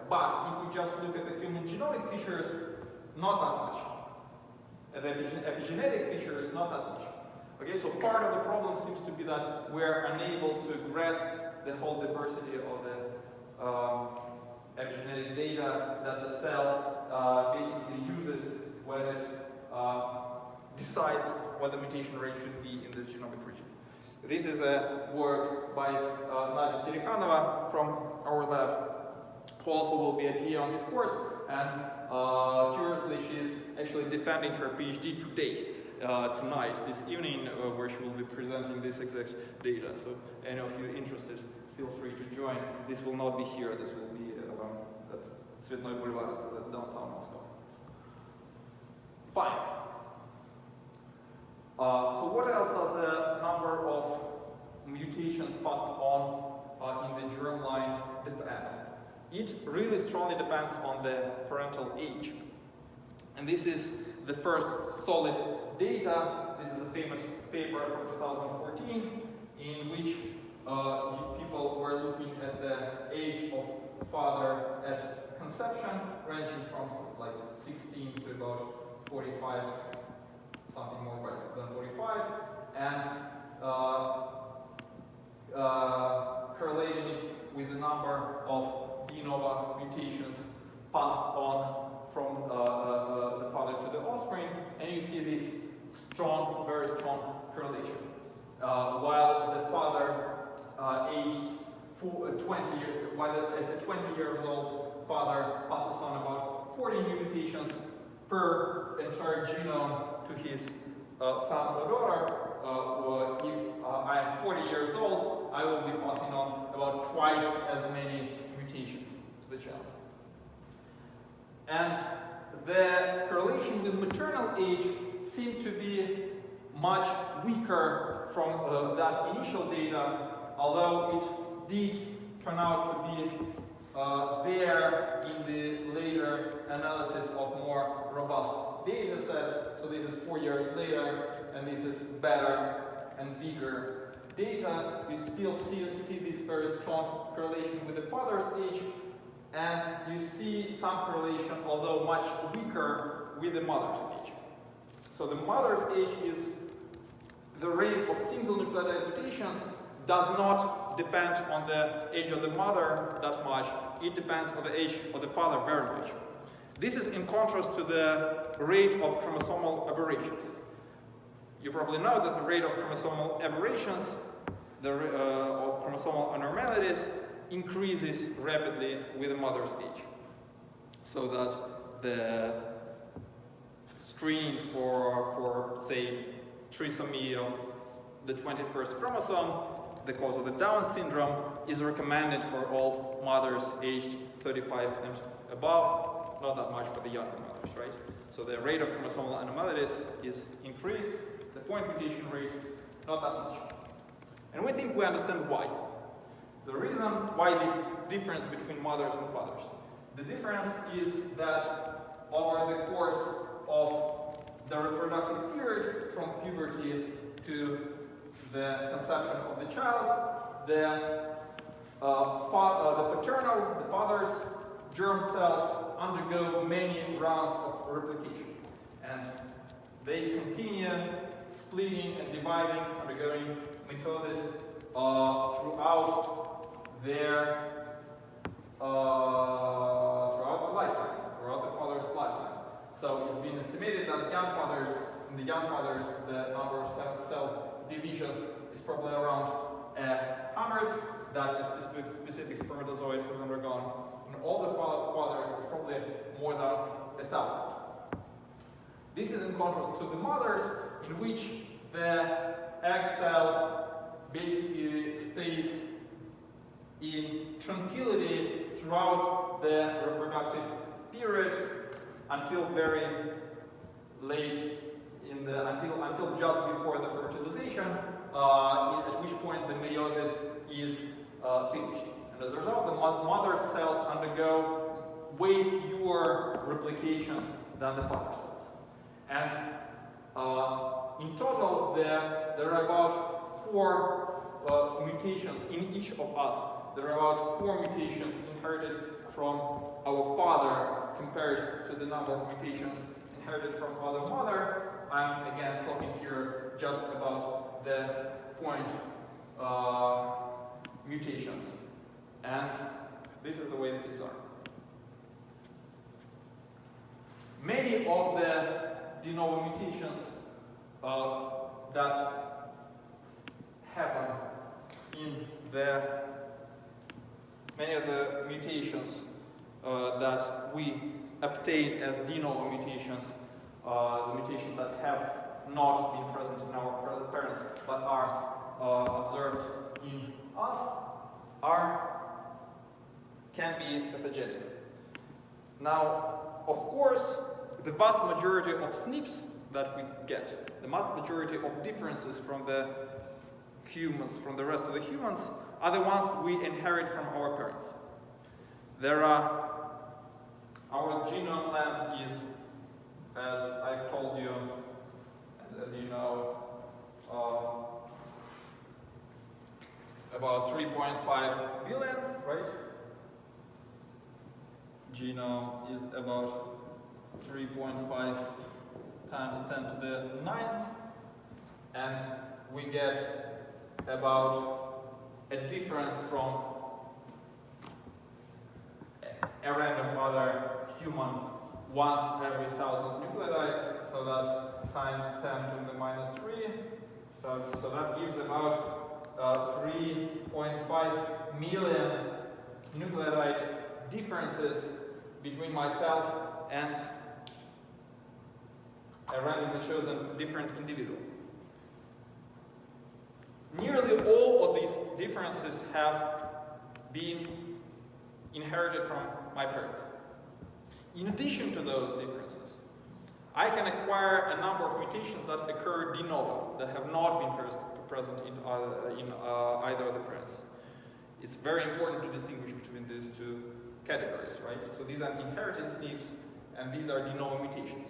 But if we just look at the human genomic features, not that much. And the epigenetic features, not that much. Okay, so part of the problem seems to be that we're unable to grasp the whole diversity of the epigenetic data that the cell basically uses when it decides what the mutation rate should be in this genomic region. This is a work by Nadia Terikhanova from our lab, who also will be here on this course, and curiously she is actually defending her PhD today, tonight, this evening, where she will be presenting this exact data. So any of you interested, feel free to join. This will not be here, this will be at Цветной Boulevard, at downtown Moscow. Fine. So what else does the number of mutations passed on in the germline depend on? It really strongly depends on the parental age. And this is the first solid data. This is a famous paper from 2014 in which people were looking at the age of father at conception, ranging from like 16 to about 45, something more than 45, and correlating it with the number of de novo mutations passed on from the father to the offspring, and you see this strong, very strong correlation. While the father aged 20 years, while at 20 years old, father passes on about 40 new mutations per entire genome to his son or daughter. If I am 40 years old, I will be passing on about twice as many mutations to the child. And the correlation with maternal age seemed to be much weaker from that initial data, although it did turn out to be there in the later analysis of more robust data sets. So this is 4 years later, and this is better and bigger data. You still see this very strong correlation with the father's age, and you see some correlation, although much weaker, with the mother's age. So the mother's age is the rate of single nucleotide mutations does not depend on the age of the mother that much. It depends on the age of the father very much. This is in contrast to the rate of chromosomal aberrations. You probably know that the rate of chromosomal aberrations, of chromosomal abnormalities, increases rapidly with the mother stage. So that the screen for say, trisomy of the 21st chromosome, the cause of the Down syndrome, is recommended for all mothers aged 35 and above, not that much for the younger mothers, right? So the rate of chromosomal abnormalities is increased, the point mutation rate, not that much. And we think we understand why. The reason why this difference between mothers and fathers. The difference is that over the course of the reproductive period, from puberty to the conception of the child, the father's germ cells undergo many rounds of replication. And they continue splitting and dividing, undergoing mitosis throughout their throughout the lifetime, throughout the father's lifetime. So it's been estimated that in the young fathers, the number of cell divisions is probably around 100 that a specific spermatozoid has undergone. In all the fathers, it's probably more than 1,000. This is in contrast to the mothers, in which the egg cell basically stays in tranquility throughout the reproductive period until very late until just before the fertilization, at which point the meiosis is finished. And as a result, the mother cells undergo way fewer replications than the father cells. And in total, there are about 4 mutations in each of us. There are about 4 mutations inherited from our father compared to the number of mutations inherited from our mother. I'm again talking here just about the point mutations. And this is the way things are. Many of the de novo mutations that happen in many of the mutations that we obtain as de novo mutations, the mutations that have not been present in our parents but are observed in us, can be pathogenic. Now, of course, the vast majority of SNPs that we get, the vast majority of differences from the humans, from the rest of the humans, are the ones we inherit from our parents. Our genome length is, as I've told you, as you know, about 3.5 billion, right? Genome is about 3.5 times 10 to the 9th, and we get about a difference from a random other human once every 1,000 nucleotides, so that's times 10 to the minus 3, so that gives about 3.5 million nucleotide differences between myself and a randomly chosen different individual. Nearly all of these differences have been inherited from my parents. In addition to those differences, I can acquire a number of mutations that occur de novo, that have not been present in either of the parents. It's very important to distinguish between these two categories, right? So these are inherited SNPs, and these are de novo mutations.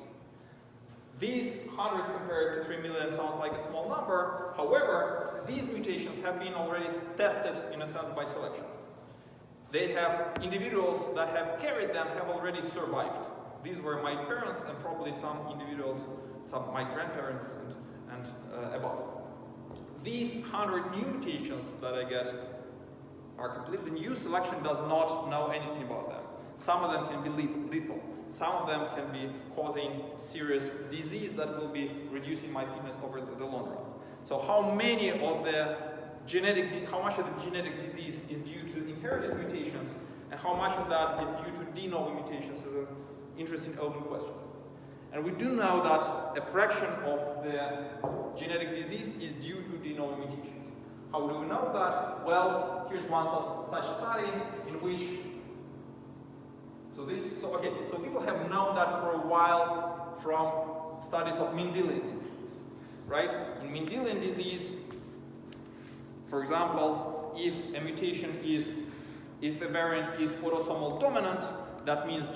These 100 compared to 3 million sounds like a small number. However, these mutations have been already tested, in a sense, by selection. They have individuals that have carried them have already survived. These were my parents and probably some individuals, my grandparents and above. These 100 new mutations that I get are completely new. Selection does not know anything about them. Some of them can be lethal. some of them can be causing serious disease that will be reducing my fitness over the long run. So how much of the genetic disease is due to inherited mutations, and how much of that is due to de novo mutations is an interesting open question. And we do know that a fraction of the genetic disease is due to de novo mutations. How do we know that? Well, here's one such study in which so people have known that for a while from studies of Mendelian disease, right? In Mendelian disease, for example, if a variant is autosomal dominant, that means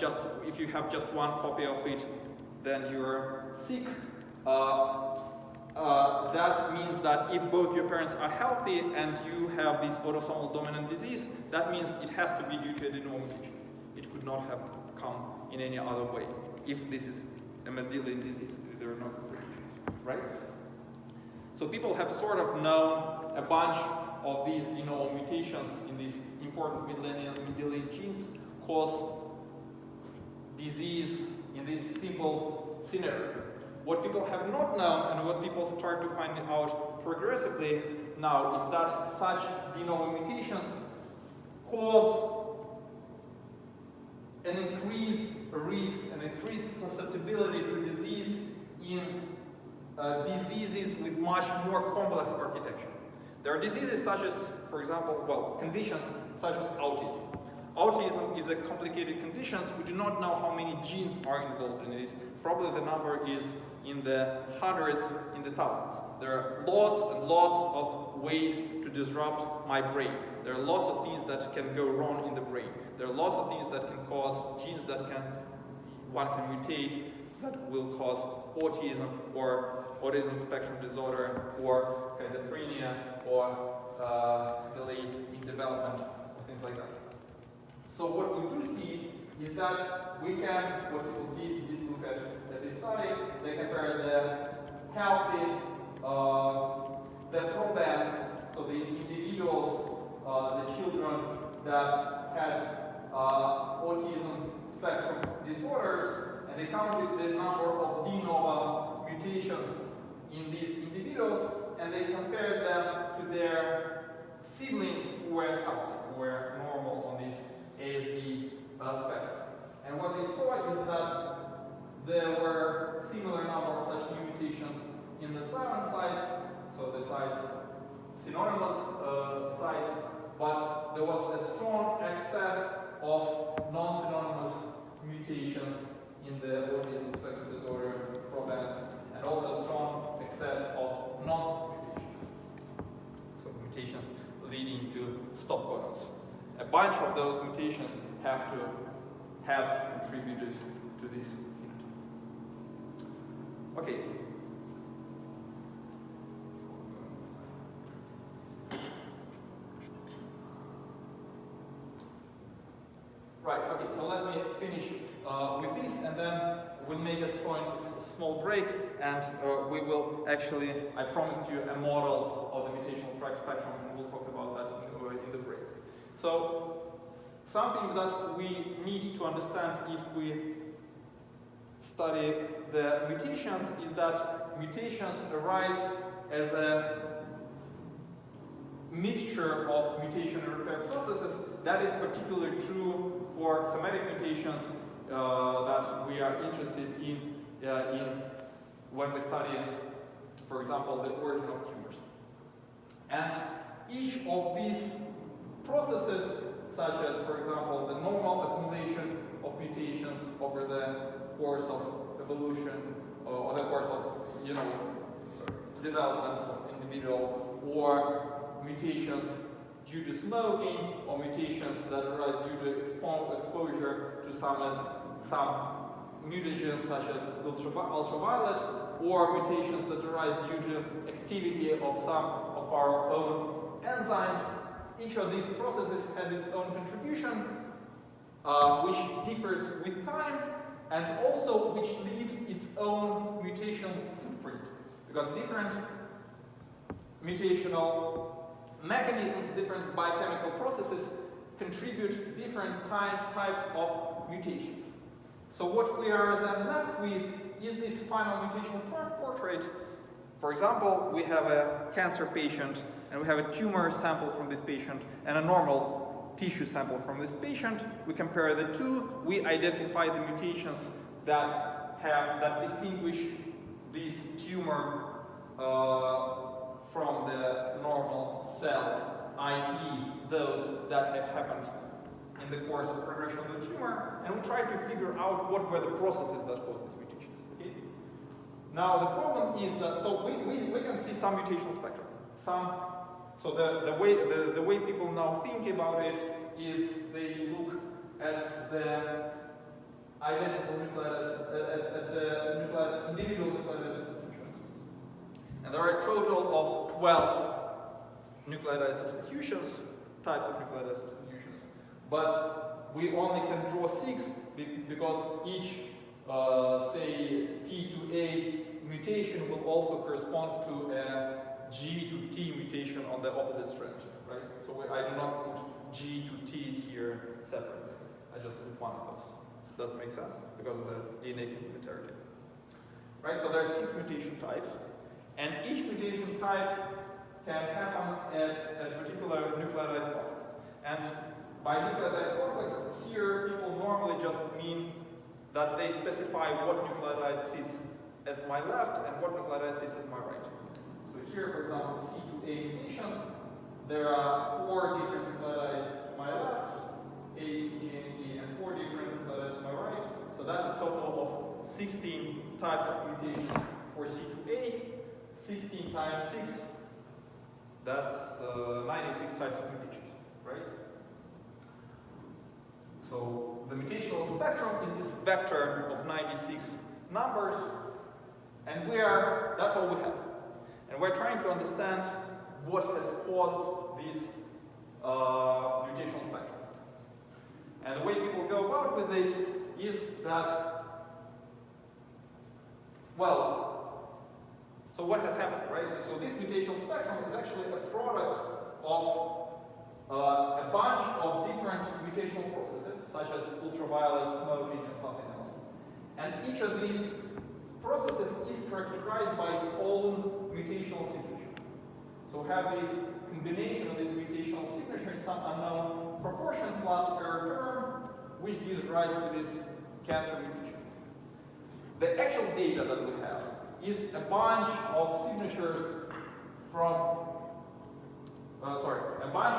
if you have just one copy of it, then you're sick. That means that if both your parents are healthy and you have this autosomal dominant disease, that means it has to be due to a de novo mutation. It could not have come in any other way. If this is a Mendelian disease, there are no complications, right? So people have sort of known a bunch of these de novo mutations in these important Mendelian genes cause disease in this simple scenario. What people have not known, and what people start to find out progressively now, is that such de novo mutations cause an increased risk, an increased susceptibility to disease in diseases with much more complex architecture. There are diseases such as, for example, conditions such as autism. Autism is a complicated condition. We do not know how many genes are involved in it. Probably the number is in the hundreds, in the thousands. There are lots and lots of ways to disrupt my brain. There are lots of things that can go wrong in the brain. There are lots of things that can cause genes that one can mutate that will cause autism or autism spectrum disorder or schizophrenia or delay in development or things like that. So what we do see is that we can, what people did look at this study, they compare the healthy, the probands, so the individuals, the children that had autism spectrum disorders, and they counted the number of de novo mutations in these individuals, and they compared them to their siblings who were healthy, who were normal on this ASD spectrum. And what they saw is that there were similar number of such new mutations in the silent sites, so the sites synonymous sites, but there was a strong excess of non-synonymous mutations in the autism spectrum disorder probands, and also a strong excess of nonsense mutations. So mutations leading to stop codons. A bunch of those mutations have contributed to this phenotype. Okay. Right, okay, so let me finish with this, and then we'll make a small break, and we will actually, I promised you a model of the mutational spectrum, and we'll talk about that in the break. So, something that we need to understand if we study the mutations is that mutations arise as a mixture of mutation and repair processes. That is particularly true for somatic mutations that we are interested in when we study, for example, the origin of tumors. And each of these processes, such as, for example, the normal accumulation of mutations over the course of evolution or the course of development of individual, or mutations due to smoking, or mutations that arise due to exposure to some mutagens such as ultraviolet, or mutations that arise due to activity of some of our own enzymes. Each of these processes has its own contribution, which differs with time, and also which leaves its own mutational footprint, because different mutational mechanisms, different biochemical processes contribute different types of mutations. So what we are then left with is this final mutational portrait. For example, we have a cancer patient, and we have a tumor sample from this patient, and a normal tissue sample from this patient. We compare the two. We identify the mutations that distinguish this tumor from the normal cells, i.e. those that have happened in the course of progression of the tumor, and we try to figure out what were the processes that caused these mutations. Okay? Now the problem is that, so we can see some mutational spectrum. So the way people now think about it is they look at the identical individual nucleotide substitutions. And there are a total of 12 nucleotide substitutions, types of nucleotide substitutions. But we only can draw 6 because each, say, T to A mutation will also correspond to a G to T mutation on the opposite strand, right? So I do not put G to T here separately. I just put one of those. Doesn't make sense because of the DNA complementarity. Right, so there are 6 mutation types, and each mutation type can happen at a particular nucleotide complex. And by nucleotide complex, here people normally just mean that they specify what nucleotide sits at my left and what nucleotide sits at my right. So here, for example, C2A mutations, there are 4 different nucleotides to my left, A, C, G, and T, and 4 different nucleotides to my right. So that's a total of 16 types of mutations for C2A. 16 times 6, that's 96 types of mutations, right? So the mutational spectrum is this vector of 96 numbers, and that's all we have. And we're trying to understand what has caused this mutational spectrum. And the way people go about with this is that, well, so what has happened, right? So this mutational spectrum is actually a product of a bunch of different mutational processes, such as ultraviolet, smoking, and something else. And each of these processes is characterized by its own mutational signature. So we have this combination of this mutational signature in some unknown proportion plus error term, which gives rise to this cancer mutation. The actual data that we have is a bunch of signatures from, a bunch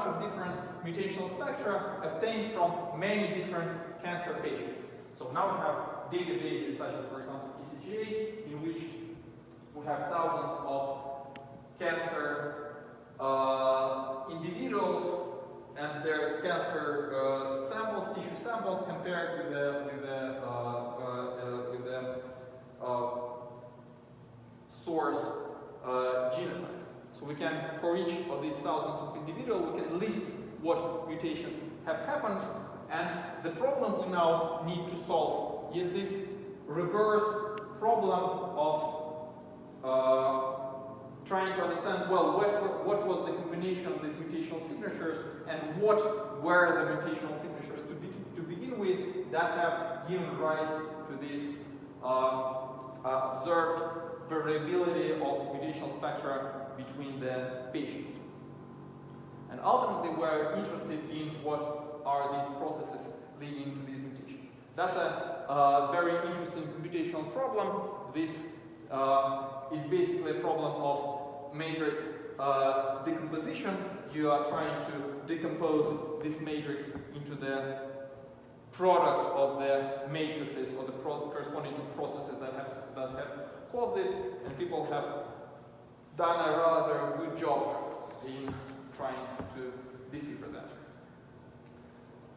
of different mutational spectra obtained from many different cancer patients. So now we have databases such as, for example, TCGA, in which we have thousands of cancer individuals and their cancer samples, tissue samples, compared with the source genotype. So we can, for each of these thousands of individuals, we can list what mutations have happened, and the problem we now need to solve is this reverse problem of trying to understand, well, what was the combination of these mutational signatures and what were the mutational signatures to begin with that have given rise to this observed variability of mutational spectra between the patients. And ultimately, we're interested in what are these processes leading to these mutations. That's a very interesting computational problem. This is basically a problem of matrix decomposition. You are trying to decompose this matrix into the product of the matrices or the corresponding to processes that have caused it, and people have done a rather good job in trying to decipher that.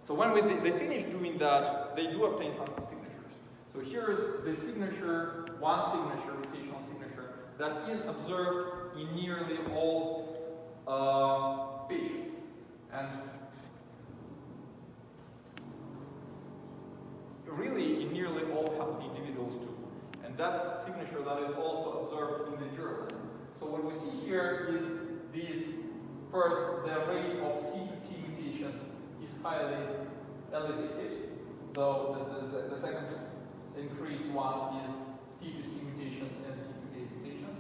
So when they finish doing that, they do obtain some signatures. So here's the signature, one signature, mutational signature, that is observed in nearly all patients. And really in nearly all healthy individuals too. And that signature that is also observed in the germ. So what we see here is these, first, the rate of C to T mutations is highly elevated, though the second increased one is T2C mutations and C2A mutations.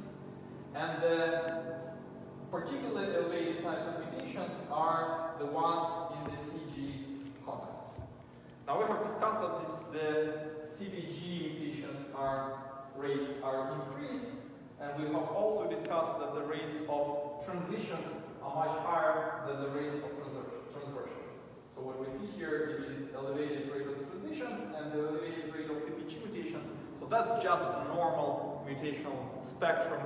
And the particularly elevated types of mutations are the ones in the CG context. Now we have discussed that the CBG mutations rates are increased, and we have also discussed that the rates of transitions are much higher than the rates of transversions. So what we see here is this elevated rate of transitions and the elevated rate of CBG mutations. So that's just a normal mutational spectrum,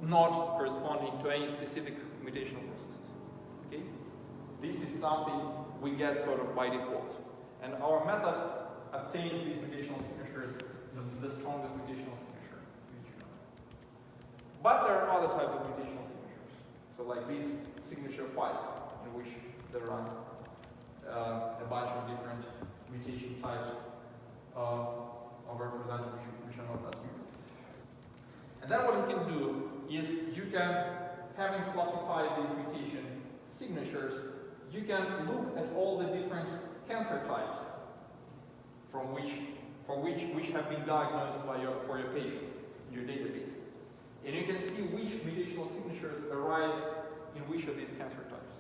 not corresponding to any specific mutational processes. Okay? This is something we get sort of by default. And our method obtains these mutational signatures, the strongest mutational signature to each node. But there are other types of mutational signatures. So like this signature 5, in which there are a bunch of different mutation types are represented, which are not that good. And then what you can do is you can, having classified these mutation signatures, you can look at all the different cancer types which have been diagnosed for your patients in your database. And you can see which mutational signatures arise in which of these cancer types.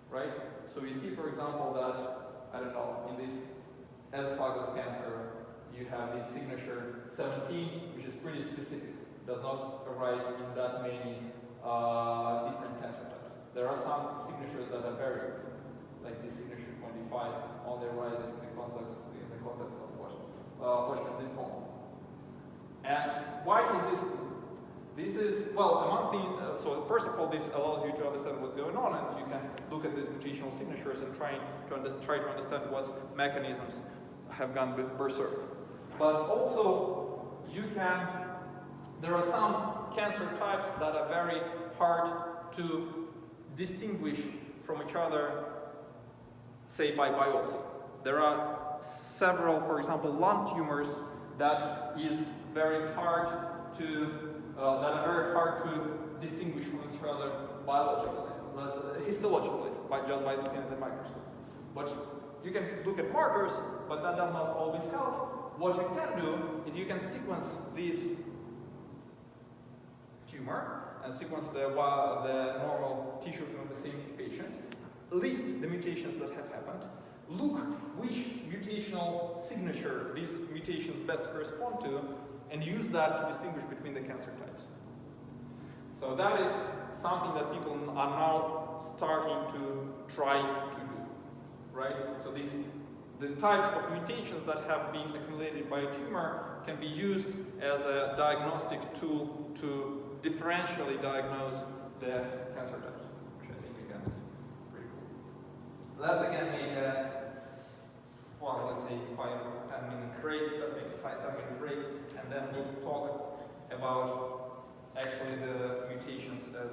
Right? So you see, for example, that, I don't know, in this esophagus cancer, you have this signature 17, which is pretty specific. Does not arise in that many different cancer types. There are some signatures that are very specific, like this signature 25 only arises in the context of Hodgkin lymphoma. And why is this good? This is, well, among things, so first of all, this allows you to understand what's going on, and you can look at these mutational signatures and try to understand what mechanisms have gone berserk. But also, there are some cancer types that are very hard to distinguish from each other, say by biopsy. There are several, for example, lung tumors that is very hard to distinguish from each other biologically, histologically, just by looking at the microscope. But you can look at markers, but that does not always help. What you can do is you can sequence this tumor and sequence the normal tissue from the same patient, list the mutations that have happened, look which mutational signature these mutations best correspond to, and use that to distinguish between the cancer types. So that is something that people are now starting to try to do, right? So the types of mutations that have been accumulated by a tumor can be used as a diagnostic tool to differentially diagnose the cancer types, which I think again is pretty cool. Let's again make let's say 5 or 10 minute break. Let's make a 10-minute break, and then we'll talk about actually the mutations as